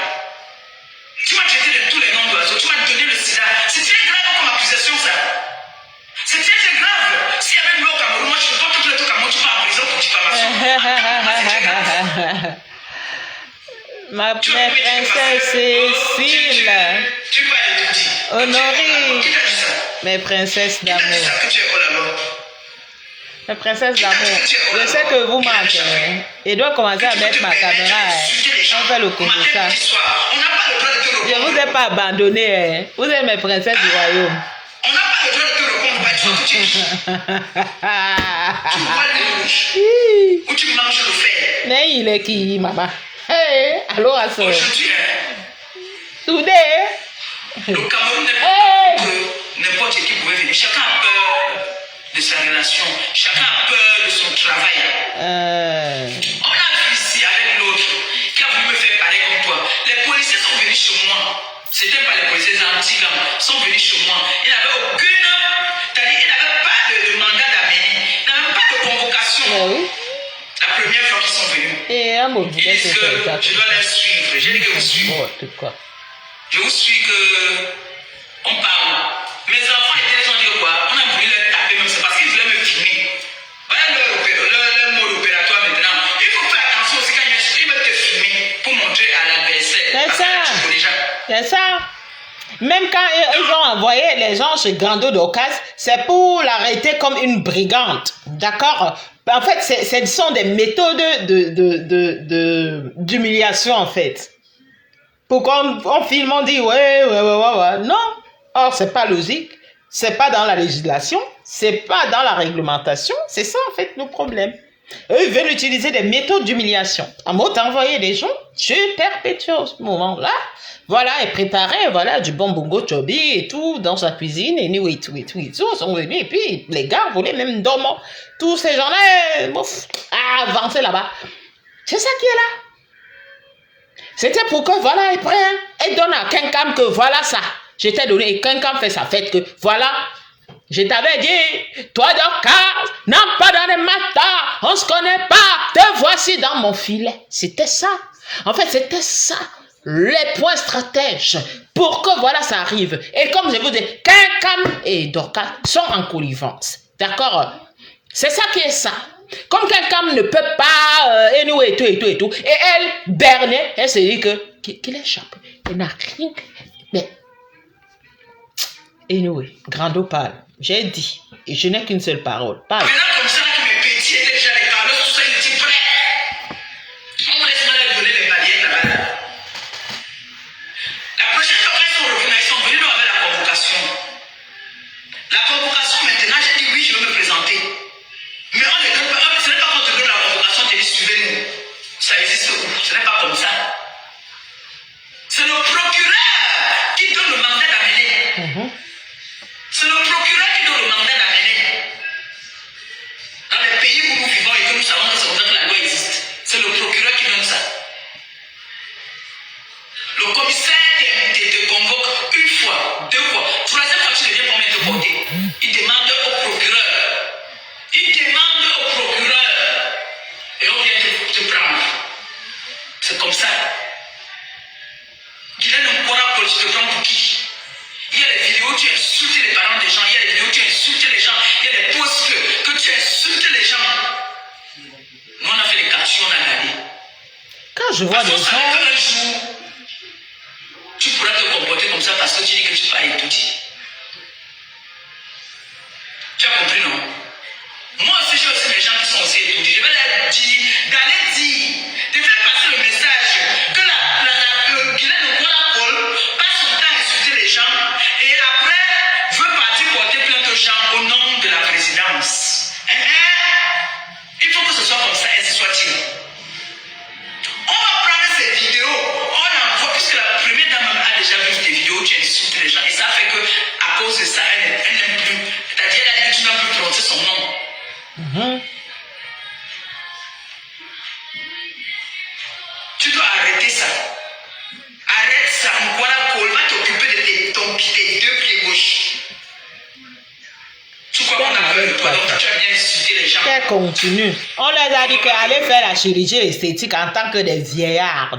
Tu m'as traité de tous les noms d'oiseaux, tu m'as donné le sida. C'est très grave comme accusation ça. C'est très très grave. S'il y avait une loi au Cameroun, moi je ne peux pas te plaindre au Cameroun, tu vas en prison pour diffamation. Ma princesse Cécile, Tu vas aller Honorée, Qui t'a dit ça? mes princesses Qui t'a dit d'amour. ça que tu es oh là là? Mes princesses d'amour, je sais que vous manquez. Il doit commencer à mettre ma caméra. On fait le coup de ça. On n'a pas le droit de te Je répondre. vous ai pas abandonné. Vous êtes mes princesses du royaume. On n'a pas le droit de te répondre. Bah, tu vois que tu vois le rouge. Ou tu manges le fer. Mais il est qui, maman? Hey, allô, Asso. Aujourd'hui, Soudé. le Cameroun n'est pas que n'importe qui pouvait venir. Chacun a peur de sa relation. Chacun a peur de son travail. On a vu ici avec l'autre qui a voulu me faire parler comme toi. Les policiers sont venus chez moi. C'était pas les policiers anti-là. Ils sont venus chez moi. Ils n'avaient aucune. C'est-à-dire, ils n'avaient pas de mandat d'amener. Ils n'avaient pas de convocation. Oui. La première fois qu'ils sont venus. Et un mot, Ils disent que je dois les suivre. J'ai dit que vous suivez. Oh, tout quoi. Je vous suis que. On parle. Mes enfants étaient là, ils ont dit quoi? On a voulu les taper même, c'est parce qu'ils voulaient me filmer. Voilà leur mode opératoire maintenant. Il faut faire attention aussi quand ils veulent te filmer pour montrer à l'adversaire. C'est ça. Déjà. C'est ça. Même quand ils ont envoyé les gens chez Grando d'Ocas, c'est pour l'arrêter comme une brigande. D'accord? En fait, ce sont des méthodes d'humiliation, en fait. Pour qu'on filme, on dit, ouais. Non. Or, c'est pas logique. C'est pas dans la législation. C'est pas dans la réglementation. C'est ça, en fait, le problème. Eux, ils veulent utiliser des méthodes d'humiliation. En mot, t'envoyer des gens, tu perpétues ce moment-là. Voilà, et préparer, voilà, du bon bongo chobi et tout, dans sa cuisine, et nous, et tout, ils sont venus, et puis, les gars voulaient même dormir. Tous ces gens-là, avancer là-bas. C'est ça qui est là. C'était pour que, voilà, ils prennent, et donnent à quelqu'un que, voilà ça. Je t'ai donné, et quelqu'un fait sa fête, que, voilà, je t'avais dit, toi Dorcas, non pas dans les matins, on se connaît pas, te voici dans mon filet. C'était ça. En fait, c'était ça. Les points stratèges pour que voilà ça arrive. Et comme je vous dis, quelqu'un et Dorcas sont en connivence. D'accord? C'est ça qui est ça. Comme quelqu'un ne peut pas, anyway, et tout. Et elle, Bernet, elle se dit qu'il échappe. Elle n'a rien. Mais, anyway, Grando parle. J'ai dit, et je n'ai qu'une seule parole. Parle. Maintenant, comme ça, que mes petits étaient déjà les parleurs, tout ça, ils étaient prêts. On me laisse mal donner les baguettes là-bas. La prochaine fois qu'ils sont revenus, ils sont venus avec la convocation. La convocation, maintenant, j'ai dit oui, je vais me présenter. Mais on ne donne pas, ce n'est pas quand on te donne la convocation, tu dis suivez-nous. Ça existe où? Ce n'est pas comme ça. C'est le procureur qui donne le mandat d'amener. C'est le procureur qui donne le mandat d'amener. Dans les pays où nous vivons et que nous savons que c'est comme ça que la loi existe, c'est le procureur qui donne ça. Le commissaire te convoque une fois, deux fois, troisième fois tu ne viens pas te porter. Il demande au procureur. Il demande au procureur. Et on vient te prendre. C'est comme ça. Guylaine Nkora, tu te prends pour qui? Il y a des vidéos où tu insultes les parents des gens, il y a des vidéos où tu insultes les gens, il y a des posts que tu insultes les gens. Nous on a fait les captions, on a regardé. Quand je vois des gens... Un jour, tu pourras te comporter comme ça parce que tu dis que tu peux étudier. Tu as compris, non? Moi aussi, j'ai aussi des gens qui sont aussi étudiés. Je vais leur dire, d'aller dire, de faire passer le message que le Guylaine Nkora passe son temps à insulter les gens et après veut partir porter plainte aux gens au nom de la présidence. Il faut que ce soit comme ça, ainsi soit-il. On va prendre ces vidéos, on envoie, puisque la première dame a déjà vu des vidéos où tu insultes les gens et ça fait que à cause de ça, elle n'aime plus. C'est-à-dire, elle a dit que tu n'as plus prononcer son nom. Tu dois arrêter ça. Arrête ça. Nkora va t'occuper de tes deux pieds gauches. Tu crois qu'on a peur de toi, donc tu as bien insulté les gens. Qu'elle continue. On leur a dit qu'aller faire la chirurgie esthétique en tant que des vieillards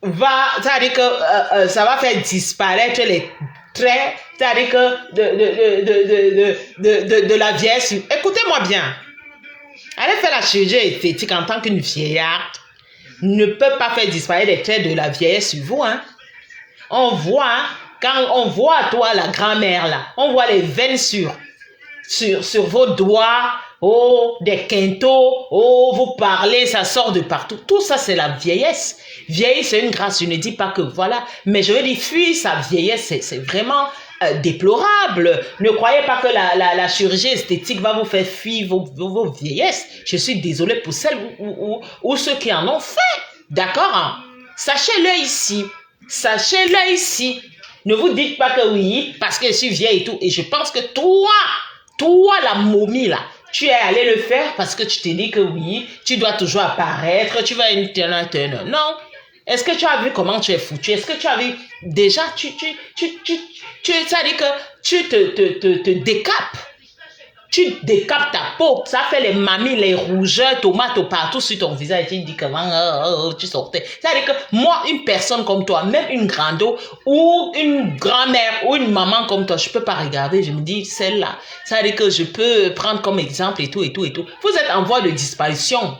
ça veut dire que ça va faire disparaître les traits, c'est-à-dire que de la vieillesse. Écoutez-moi bien. Aller faire la chirurgie esthétique en tant qu'une vieillarde ne peut pas faire disparaître les traits de la vieillesse sur vous. Hein. On voit, quand on voit toi, la grand-mère là, on voit les veines sur vos doigts, oh, des quintaux, oh, vous parlez, ça sort de partout. Tout ça, c'est la vieillesse. Vieillir, c'est une grâce. Je ne dis pas que voilà, mais je veux dire, fuir sa vieillesse, c'est vraiment déplorable. Ne croyez pas que la chirurgie esthétique va vous faire fuir vos vieillesses. Je suis désolée pour celles ou ceux qui en ont fait. D'accord? Hein? Sachez-le ici. Sachez-le ici. Ne vous dites pas que oui, parce que je suis vieille et tout. Et je pense que toi, la momie là, tu es allé le faire parce que tu t'es dit que oui, tu dois toujours apparaître, tu vas une non. Est-ce que tu as vu comment tu es foutu? Est-ce que tu as vu déjà, ça dit que tu te décapes. Tu décapes ta peau, ça fait les mamies, les rougeurs, tomates partout sur ton visage. Tu dis comment tu sortais. C'est-à-dire que moi, une personne comme toi, même une grando ou une grand-mère ou une maman comme toi, je ne peux pas regarder. Je me dis, celle-là, c'est-à-dire que je peux prendre comme exemple et tout. Vous êtes en voie de disparition.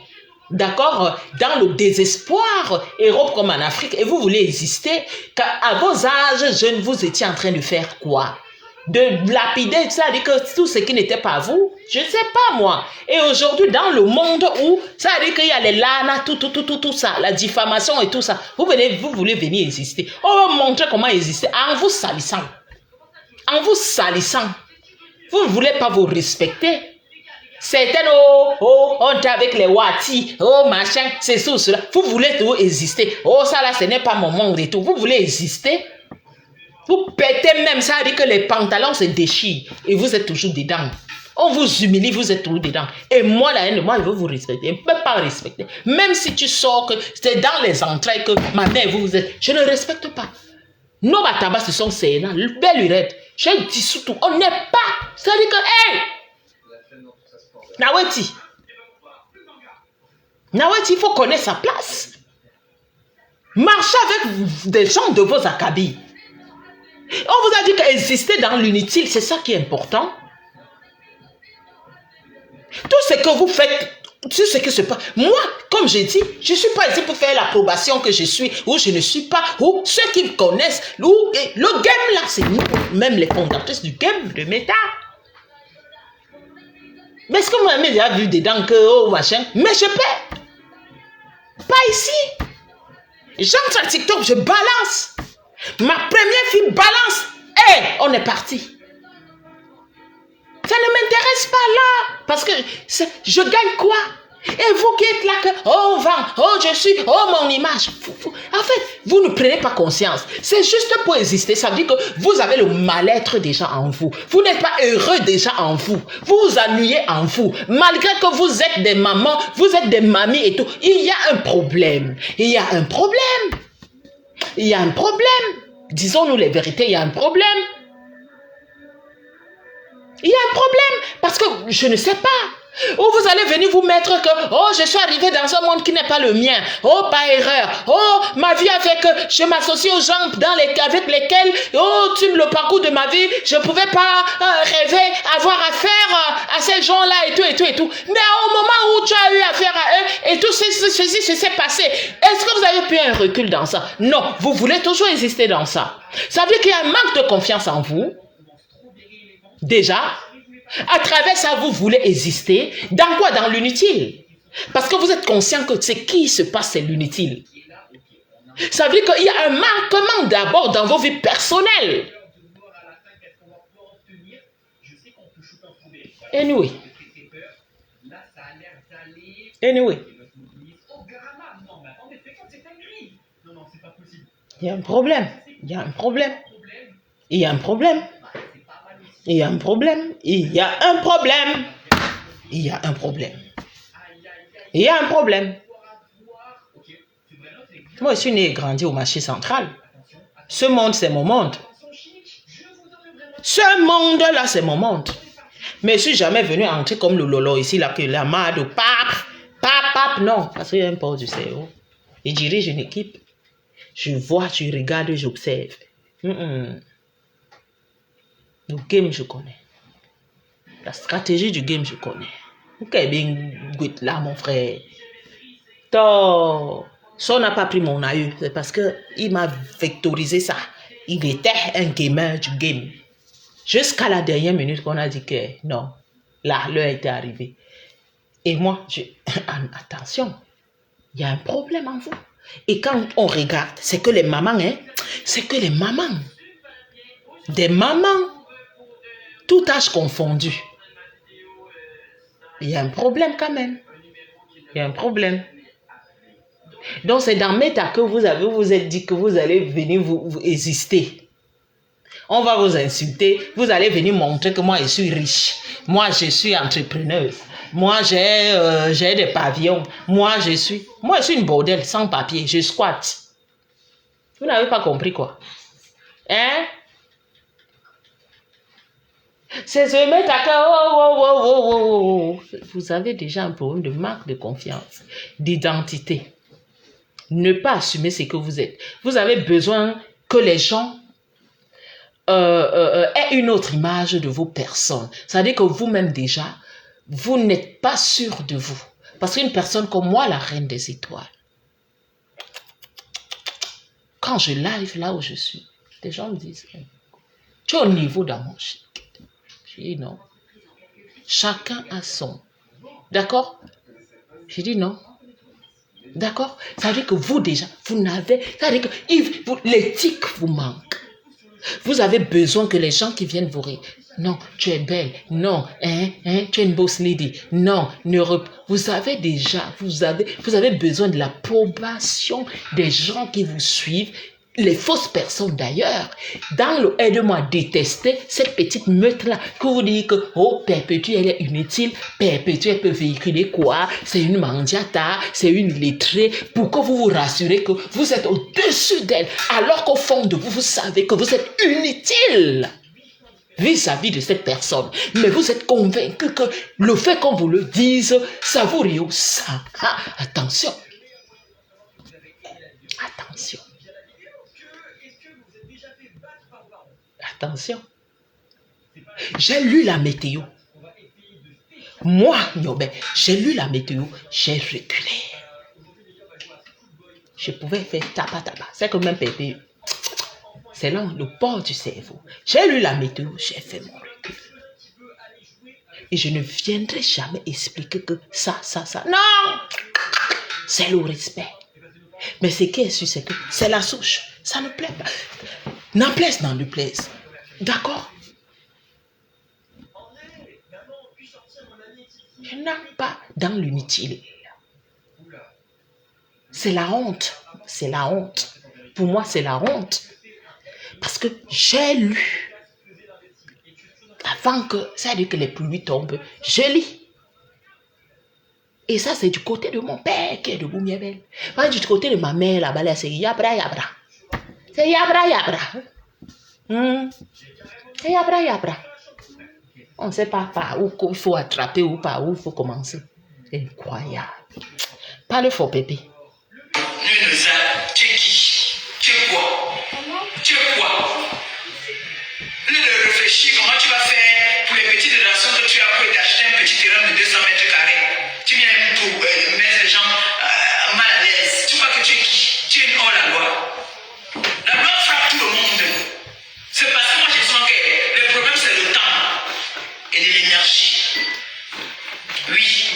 D'accord? Dans le désespoir, Europe comme en Afrique, et vous voulez exister, à vos âges jeunes, vous étiez en train de faire quoi? De lapider, c'est-à-dire que tout ce qui n'était pas vous, je ne sais pas moi. Et aujourd'hui, dans le monde où, c'est-à-dire qu'il y a les lanas, tout ça, la diffamation et tout ça, vous voulez venir exister. On va montrer comment exister en vous salissant. En vous salissant. Vous ne voulez pas vous respecter. Certaines, on est avec les wati, machin, c'est tout cela. Vous voulez toujours exister. Ça là, ce n'est pas mon monde et tout. Vous voulez exister. Vous pétez même, ça dit que les pantalons se déchirent et vous êtes toujours dedans. On vous humilie, vous êtes toujours dedans. Et moi, la haine de moi, je veux vous respecter. Je ne peux pas respecter. Même si tu sors, que c'est dans les entrailles que maintenant vous êtes. Je ne respecte pas. Nos batabas, ce sont ces nains, belle urette. J'ai dit tout. On n'est pas. Ça dit que, hey! Naweti, il faut connaître sa place. Marchez avec des gens de vos acabis. On vous a dit qu'exister dans l'inutile, c'est ça qui est important. que vous faites, c'est ce qui se passe. Moi, comme j'ai dit, je ne suis pas ici pour faire l'approbation que je suis, ou je ne suis pas, ou ceux qui me connaissent, ou le game là, c'est nous, même les fondatrices du game de Meta. Mais est-ce que vous m'avez déjà vu dedans que, oh machin, mais je paie. Pas ici. J'entre à TikTok, je balance. Ma première fille balance. Hé, on est parti. Ça ne m'intéresse pas là. Parce que je gagne quoi? Et vous qui êtes là que, oh vent, oh je suis, oh mon image. En fait, vous ne prenez pas conscience. C'est juste pour exister. Ça veut dire que vous avez le mal-être déjà en vous. Vous n'êtes pas heureux déjà en vous. Vous vous ennuyez en vous. Malgré que vous êtes des mamans, vous êtes des mamies et tout. Il y a un problème. Il y a un problème. Il y a un problème. Disons-nous les vérités, il y a un problème. Il y a un problème. Parce que je ne sais pas. Ou vous allez venir vous mettre que, oh, je suis arrivé dans un monde qui n'est pas le mien. Oh, par erreur. Oh, ma vie a fait que je m'associe aux gens avec lesquels, oh, le parcours de ma vie, je ne pouvais pas rêver, avoir affaire à ces gens-là et tout, et tout, et tout. Mais au moment où tu as eu affaire à eux, et tout ceci s'est passé, est-ce que vous avez pu un recul dans ça? Non, vous voulez toujours exister dans ça. Ça veut dire qu'il y a un manque de confiance en vous. Déjà, à travers ça, vous voulez exister. Dans quoi? Dans l'inutile. Parce que vous êtes conscient que ce qui se passe, c'est l'inutile. Ça veut dire qu'il y a un manquement d'abord dans vos vies personnelles. Anyway. Il y a un problème. Il y a un problème. Il y a un problème. Il y a un problème. Il y a un problème. Il y a un problème. Il y a un problème. Moi, je suis né et grandi au marché central. Ce monde, c'est mon monde. Ce monde-là, c'est mon monde. Mais je ne suis jamais venu entrer comme le lolo ici, là, que la mad, pap, non. Parce qu'il y a un port du cerveau. Il dirige une équipe. Je vois, je regarde, j'observe. Le game, je connais. La stratégie du game, je connais. Ok, bien, là, mon frère. Ça, on n'a pas pris mon aïeux. C'est parce qu'il m'a vectorisé ça. Il était un gamer du game. Jusqu'à la dernière minute qu'on a dit que non, là, l'heure était arrivée. Et moi, attention, il y a un problème en vous. Et quand on regarde, c'est que les mamans, c'est que les mamans, des mamans, tout âge confondu. Il y a un problème quand même. Il y a un problème. Donc c'est dans Meta que vous êtes dit que vous allez venir vous exister. On va vous insulter. Vous allez venir montrer que moi je suis riche. Moi je suis entrepreneuse. Moi j'ai des pavillons. Moi je suis une bordel sans papier. Je squatte. Vous n'avez pas compris quoi? Hein? C'est se mettre à Vous avez déjà un problème de manque de confiance, d'identité. Ne pas assumer ce que vous êtes. Vous avez besoin que les gens aient une autre image de vos personnes. C'est-à-dire que vous-même déjà, vous n'êtes pas sûr de vous. Parce qu'une personne comme moi, la reine des étoiles, quand je live là où je suis, les gens me disent, tu es au niveau dans mon chic. J'ai dit non. Chacun a son. D'accord? J'ai dit non. D'accord? Ça veut dire que vous déjà, vous n'avez... Ça veut dire que l'éthique vous manque. Vous avez besoin que les gens qui viennent vous rire. Non, tu es belle. Non, tu es une boss lady. Non, vous avez déjà... Vous avez besoin de l'approbation des gens qui vous suivent. Les fausses personnes d'ailleurs, dans le aide-moi à détester cette petite meute-là, que vous dites que, oh, Perpétue, elle est inutile, Perpétue, elle peut véhiculer quoi? C'est une mandiata, c'est une lettrée, pour que vous vous rassurez que vous êtes au-dessus d'elle, alors qu'au fond de vous, vous savez que vous êtes inutile vis-à-vis de cette personne. Mais vous êtes convaincu que le fait qu'on vous le dise, ça vous rehausse. Ah, attention. Attention. Attention. J'ai lu la météo. Moi, Nyobé, j'ai lu la météo, j'ai reculé. Je pouvais faire tapa. C'est que même Pépé, c'est là le port du cerveau. J'ai lu la météo, j'ai fait mon recul. Et je ne viendrai jamais expliquer que ça. Non! C'est le respect. Mais ce qui est sûr, c'est que c'est la souche. Ça ne plaît pas. N'en plaise, n'en lui plaise. D'accord? Je n'aime pas dans l'inutile. C'est la honte. C'est la honte. Pour moi, c'est la honte. Parce que j'ai lu. Avant que, ça veut dire que les pluies tombent, je lis. Et ça, c'est du côté de mon père qui est de Boumiabel. Pas du côté de ma mère, là-bas, c'est Yabra. C'est Yabra. C'est Yabra. On ne sait pas par où il faut attraper ou par où il faut commencer. C'est incroyable. Parle fort, Pépé. Tu es qui? Tu es quoi? Tu es quoi? De réfléchir comment tu vas faire pour les petites relations que tu as pour t'acheter un petit terrain de 200 mètres carrés. Tu viens pour mettre les gens mal à l'aise. Tu crois que tu es qui? Tu es hors la loi. La loi frappe tout le monde. C'est parce que moi je sens que le problème c'est le temps et de l'énergie. Oui.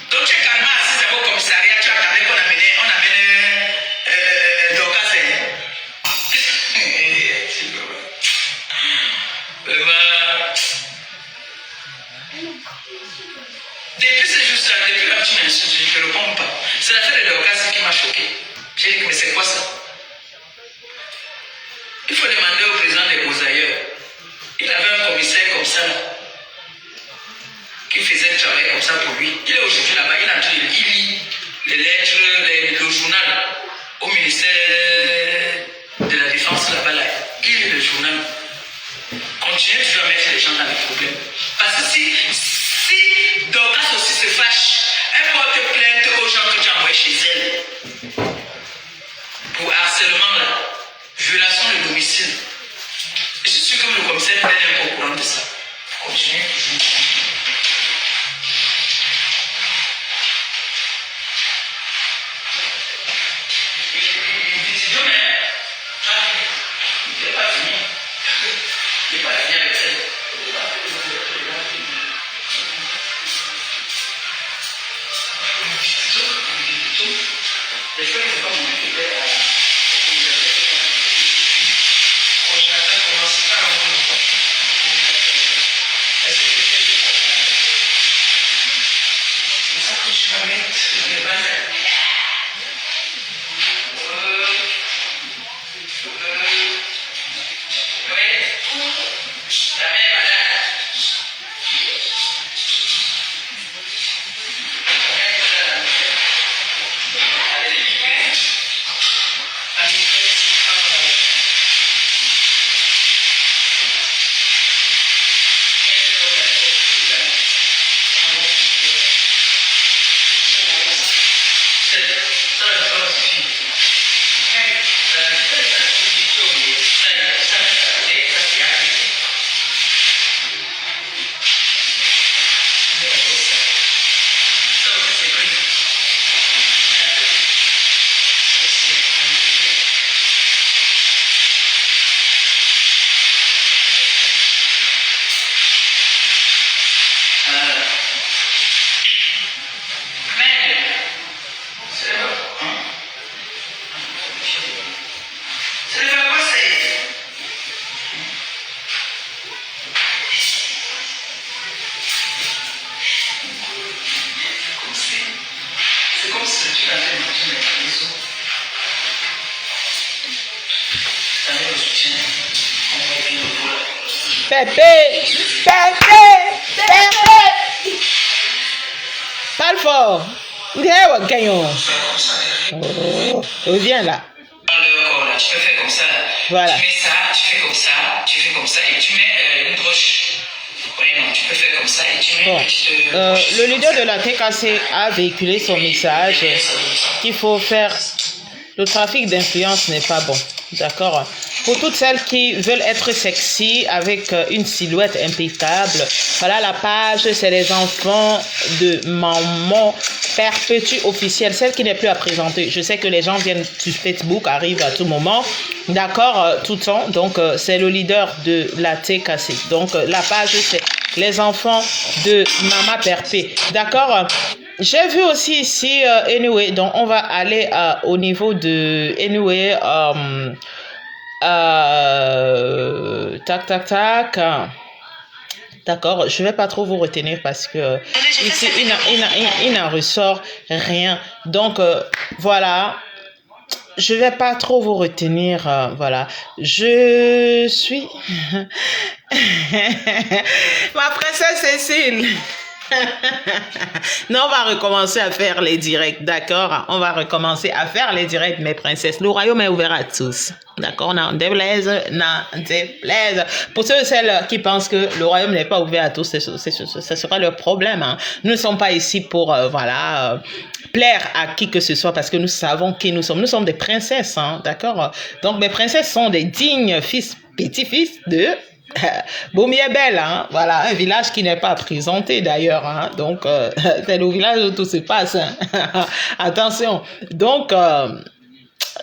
Donc tu es calmement assis au commissariat, tu attendais qu'on amène Dorcas. Depuis ce jour-là, depuis la petite insulte, je ne réponds pas. C'est l'affaire de Dorcas qui m'a choqué. J'ai dit, mais c'est quoi ça? Il faut demander au président des Beaux-Ailleurs. Il avait un commissaire comme ça, qui faisait le travail comme ça pour lui. Il est aujourd'hui là-bas, il lit les lettres, le journal au ministère de la Défense là-bas. Là. Il lit le journal. Continuez toujours à mettre les gens dans les problèmes. Parce que si Dorcas aussi se fâche, elle porte plainte aux gens que tu as envoyés chez elle. Pour harcèlement là, violation de domicile. Je suis sûr que le commissaire peut être au courant de ça. Continuez toujours. Pépé! Parle fort! Viens là. Tu peux faire comme ça. Voilà. Tu mets ça, tu fais comme ça, tu fais comme ça et tu mets une broche. Oui, non, tu peux faire comme ça et tu mets une petite le leader de la TKC a véhiculé son message qu'il faut faire. Le trafic d'influence n'est pas bon. D'accord? pour toutes celles qui veulent être sexy avec une silhouette impeccable. Voilà la page, c'est les enfants de Maman Perpétue officielle, celle qui n'est plus à présenter. Je sais que les gens viennent sur Facebook, arrivent à tout moment, d'accord, tout le temps. Donc c'est le leader de la TKC. Donc la page, c'est les enfants de Maman Perpé, d'accord. J'ai vu aussi ici, anyway, donc on va aller au niveau de, anyway, tac. D'accord, je vais pas trop vous retenir parce que ici, il n'en ressort rien. Donc, voilà. Je vais pas trop vous retenir, voilà. Je suis... Ma princesse Cécile. Non, on va recommencer à faire les directs, d'accord? On va recommencer à faire les directs, mes princesses. Le royaume est ouvert à tous, d'accord? N'en déplaise. Pour ceux et celles qui pensent que le royaume n'est pas ouvert à tous, ce sera leur problème, hein. Nous ne sommes pas ici pour, voilà... plaire à qui que ce soit parce que nous savons qui nous sommes. Nous sommes des princesses, hein, d'accord? Donc, mes princesses sont des dignes petits-fils de Boumiébel, hein? Voilà, un village qui n'est pas présenté d'ailleurs, hein? Donc, c'est le village où tout se passe, hein? Attention. Donc,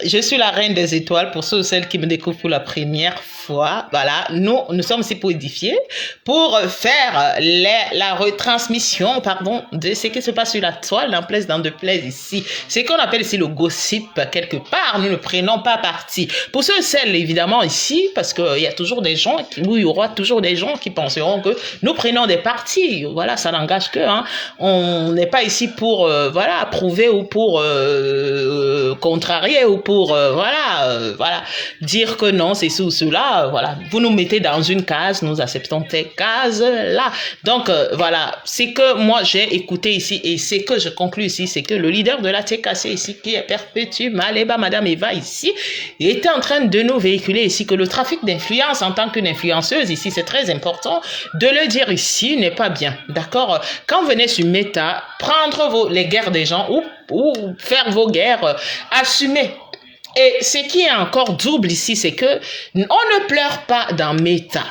je suis la reine des étoiles pour ceux ou celles qui me découvrent pour la première fois. Voilà, nous sommes ici pour édifier, pour faire la retransmission, pardon, de ce qui se passe sur la toile, dans place, dans de plaise ici. Ce qu'on appelle ici le gossip, quelque part, nous ne prenons pas parti. Pour ceux et celles, évidemment, ici, parce qu'il y a toujours des gens, il y aura toujours des gens qui penseront que nous prenons des partis. Voilà, ça n'engage que, hein. On n'est pas ici pour, voilà, approuver ou pour contrarier ou pour, voilà, dire que non, c'est ça ou cela. Voilà, vous nous mettez dans une case, nous acceptons ces cases-là. Donc, voilà, c'est que moi j'ai écouté ici et c'est que je conclus ici, c'est que le leader de la TKC ici, qui est Perpétue Maleba, Madame Eva ici, était en train de nous véhiculer ici que le trafic d'influence en tant qu'une influenceuse ici, c'est très important de le dire ici, n'est pas bien. D'accord? Quand vous venez sur Meta, prendre les guerres des gens ou faire vos guerres, assumez. Et ce qui est encore double ici, c'est que on ne pleure pas dans Meta.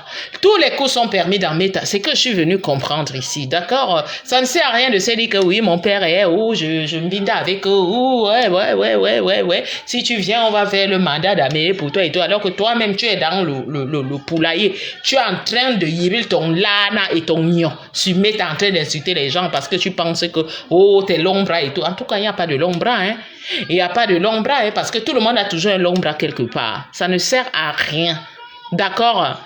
Tous les coups sont permis dans Meta. C'est que je suis venu comprendre ici, d'accord? Ça ne sert à rien de se dire que oui, mon père est, ou je me binde avec eux, ou ouais. Si tu viens, on va faire le mandat d'amener pour toi et toi, alors que toi-même, tu es dans le poulailler. Tu es en train de yérir ton lana et ton nion. Tu mets en train d'insulter les gens parce que tu penses que, oh, t'es long bras et tout. En tout cas, il n'y a pas de long bras, hein. Il n'y a pas de long bras, hein, parce que tout le monde a toujours un long bras quelque part. Ça ne sert à rien. D'accord?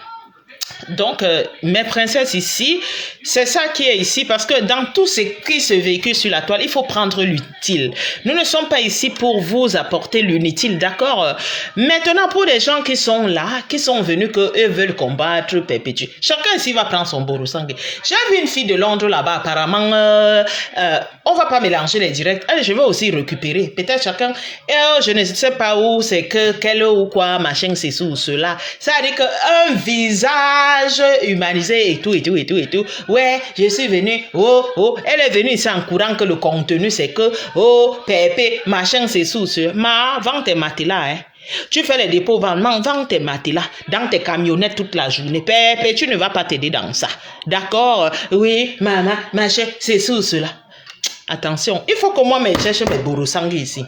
Donc, mes princesses ici, c'est ça qui est ici, parce que dans tout ce qui se véhicule sur la toile, il faut prendre l'utile. Nous ne sommes pas ici pour vous apporter l'inutile, d'accord? Maintenant, pour les gens qui sont là, qui sont venus, qu'eux veulent combattre Perpétue, chacun ici va prendre son Borosangé. J'ai vu une fille de Londres là-bas, apparemment, on va pas mélanger les directs. Allez, je vais aussi récupérer. Peut-être chacun, je ne sais pas où, c'est que, quel ou quoi, machin, c'est ça ou cela. Ça veut dire qu'un visage humanisé et tout. Ouais, je suis venue, elle est venue ici en courant que le contenu c'est que, Pépé, machin, c'est sous ce. Vends tes matelas, hein. Tu fais les dépôts, vends tes matelas dans tes camionnettes toute la journée. Pépé, tu ne vas pas t'aider dans ça. D'accord? Oui, maman, machin, c'est sous cela. Attention, il faut que moi me cherche mes borosangis ici.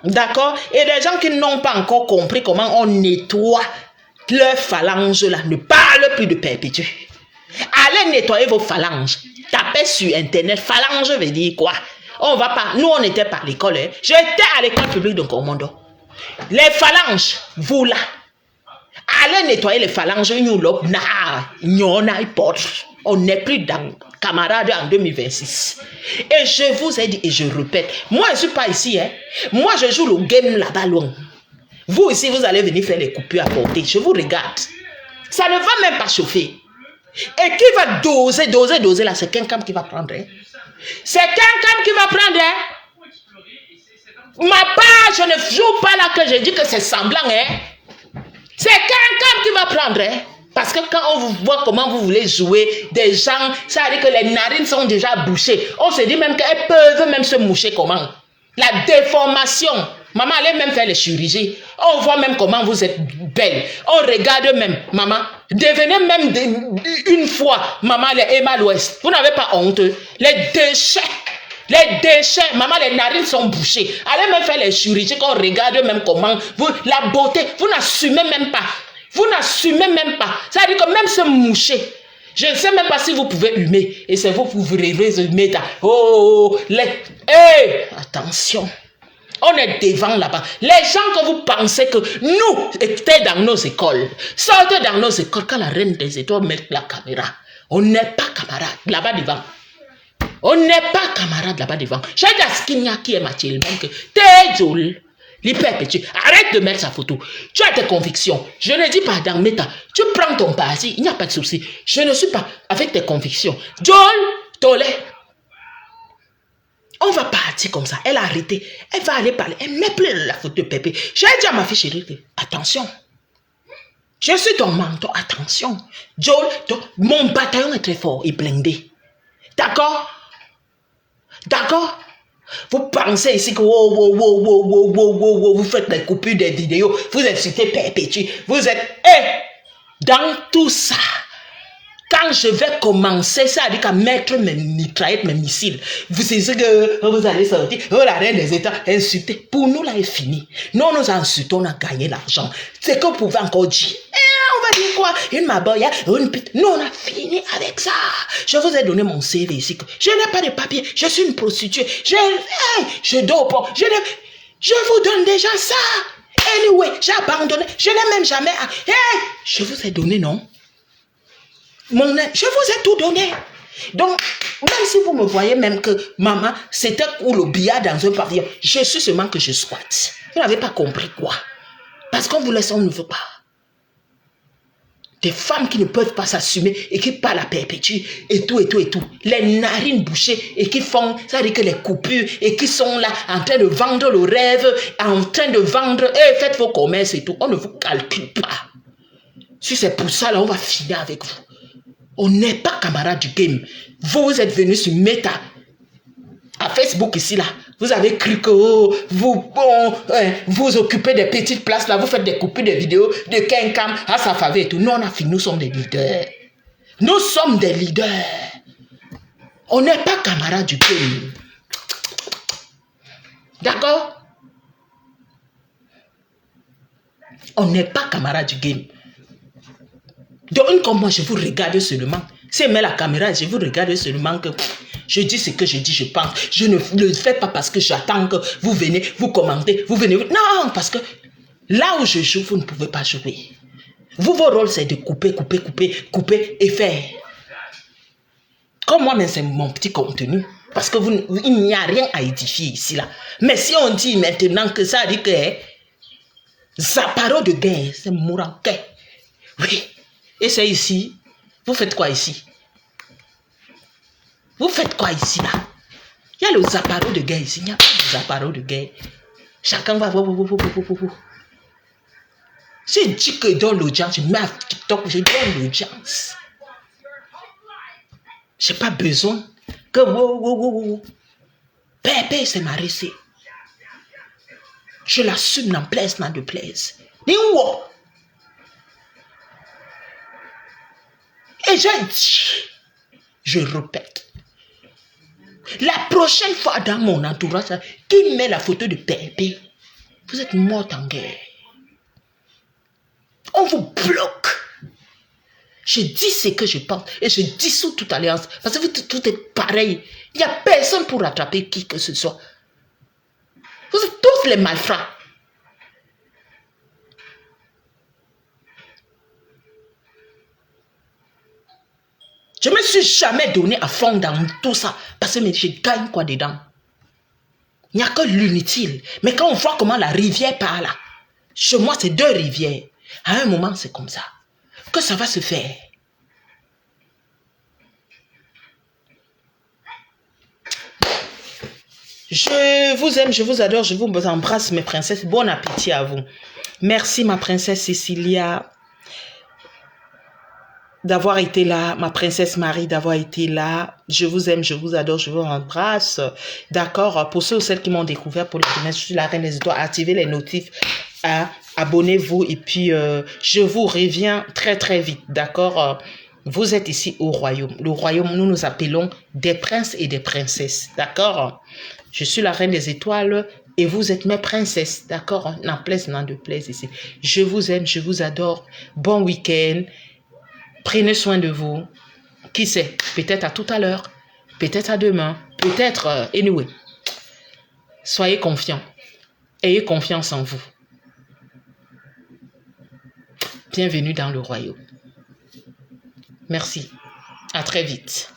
D'accord? Et des gens qui n'ont pas encore compris comment on nettoie leur phalange là, ne parle plus de Perpétue. Allez nettoyer vos phalanges. Tapez sur internet, phalange veut dire quoi? On va pas, nous on n'était pas à l'école, hein. J'étais à l'école publique de Commando. Les phalanges, vous là, allez nettoyer les phalanges, on n'est plus dans camarades en 2026. Et je vous ai dit, et je répète, moi je ne suis pas ici, hein. Moi je joue le game là-bas loin. Vous ici, vous allez venir faire les coupures à porter. Je vous regarde. Ça ne va même pas chauffer. Et qui va doser là, c'est quelqu'un qui va prendre. Hein? C'est quelqu'un qui va prendre. Hein? Ma part, je ne joue pas là que je dis que c'est semblant. Hein? C'est quelqu'un qui va prendre. Hein? Parce que quand on vous voit comment vous voulez jouer, des gens, ça veut dire que les narines sont déjà bouchées. On se dit même qu'elles peuvent même se moucher comment? La déformation. Maman, allez même faire les chirurgies. On voit même comment vous êtes belle. On regarde même, maman. Devenez même une fois, maman, les Emma l'Ouest. Vous n'avez pas honte. Les déchets, maman, les narines sont bouchées. Allez même faire les chirurgies, qu'on regarde même comment vous, la beauté, vous n'assumez même pas. Vous n'assumez même pas. Ça veut dire que même se moucher. Je ne sais même pas si vous pouvez humer. Et c'est vous qui vous rêvez humer. Oh, attention. On est devant là-bas. Les gens que vous pensez que nous étaient dans nos écoles, sortez dans nos écoles quand la reine des étoiles met la caméra. On n'est pas camarades là-bas devant. On n'est pas camarades là-bas devant. J'ai dit à Skinia qui est Mathilde, que t'es joli. L'hyper petit. Arrête de mettre sa photo. Tu as tes convictions. Je ne dis pas dans méta. Tu prends ton parti. Il n'y a pas de souci. Je ne suis pas avec tes convictions. Joel, Tolé. On va partir comme ça. Elle a arrêté. Elle va aller parler. Elle met plus la photo de Pépé. J'ai dit à ma fille chérie, attention. Je suis ton mentor. Attention. Joel, mon bataillon est très fort et blindé. D'accord? D'accord? Vous pensez ici que vous faites des coupures des vidéos. Vous êtes cité Perpétue. Vous êtes... dans tout ça. Quand je vais commencer, ça veut dire qu'à mettre mes mitraillettes, mes missiles. Vous savez que vous allez sortir, la reine des États, insulter. Pour nous, là, c'est fini. Nous, nous insultons, on a gagné l'argent. C'est que vous pouvez encore dire. On va dire quoi? Une maboya, une pute. Nous, on a fini avec ça. Je vous ai donné mon CV ici. Je n'ai pas de papier. Je suis une prostituée. Je dors pas. Je vous donne déjà ça. Anyway, j'ai abandonné. Je n'ai même jamais... je vous ai donné, non? Je vous ai tout donné. Donc, même si vous me voyez même que maman, c'était ou le billard dans un pavillon, je suis seulement que je squatte. Vous n'avez pas compris quoi? Parce qu'on vous laisse, on ne veut pas. Des femmes qui ne peuvent pas s'assumer et qui parlent à perpétue et tout. Les narines bouchées et qui font, ça veut dire que les coupures et qui sont là en train de vendre le rêve, en train de vendre, faites vos commerces et tout. On ne vous calcule pas. Si c'est pour ça, là, on va finir avec vous. On n'est pas camarades du game. Vous êtes venus sur Meta, à Facebook ici, là. Vous avez cru que vous occupez des petites places, là. Vous faites des coupures de vidéos de Kenkam à sa faveur et tout. Non, on a fini. Nous sommes des leaders. Nous sommes des leaders. On n'est pas camarades du game. D'accord? On n'est pas camarades du game. Donc, comme moi, je vous regarde seulement. Si elle met la caméra, je vous regarde seulement que je dis ce que je dis, je pense. Je ne le fais pas parce que j'attends que vous venez, vous commentez, vous venez. Non, parce que là où je joue, vous ne pouvez pas jouer. Vous, vos rôles, c'est de couper et faire. Comme moi, mais c'est mon petit contenu. Parce que il n'y a rien à édifier ici, là. Mais si on dit maintenant que ça dit que Zaparo de guerre, c'est Mouranquet. Oui. Et c'est ici. Vous faites quoi ici? Vous faites quoi ici, là? Il y a le Zaparo de guerre ici. Il n'y a pas de Zaparo de guerre. Chacun va voir. Si je dis que je donne l'audience, je mets à TikTok, je donne l'audience. Je n'ai pas besoin que... Pépé, c'est ma recette. Je l'assume, n'en plaise, n'en déplaise. Et j'ai dit, je répète, la prochaine fois dans mon entourage, qui met la photo de Pépé, vous êtes mort en guerre. On vous bloque. Je dis ce que je pense et je dissous toute alliance. Parce que tout est pareil. Il n'y a personne pour rattraper qui que ce soit. Vous êtes tous les malfrats. Je ne me suis jamais donné à fond dans tout ça. Parce que je gagne quoi dedans? Il n'y a que l'inutile. Mais quand on voit comment la rivière part là, chez moi c'est 2 rivières. À un moment c'est comme ça. Que ça va se faire. Je vous aime, je vous adore, je vous embrasse mes princesses. Bon appétit à vous. Merci ma princesse Cécilia. d'avoir été là, ma princesse Marie, d'avoir été là. Je vous aime, je vous adore, je vous embrasse. D'accord? Pour ceux ou celles qui m'ont découvert pour les premières, je suis la reine des étoiles. Activez les notifs. Abonnez-vous et puis je vous reviens très très vite. D'accord? Vous êtes ici au royaume. Le royaume, nous nous appelons des princes et des princesses. D'accord? Je suis la reine des étoiles et vous êtes mes princesses. D'accord? N'en plaise, n'en de plaise ici. Je vous aime, je vous adore. Bon week-end. Prenez soin de vous. Qui sait? Peut-être à tout à l'heure. Peut-être à demain. Peut-être, anyway. Soyez confiants. Ayez confiance en vous. Bienvenue dans le royaume. Merci. À très vite.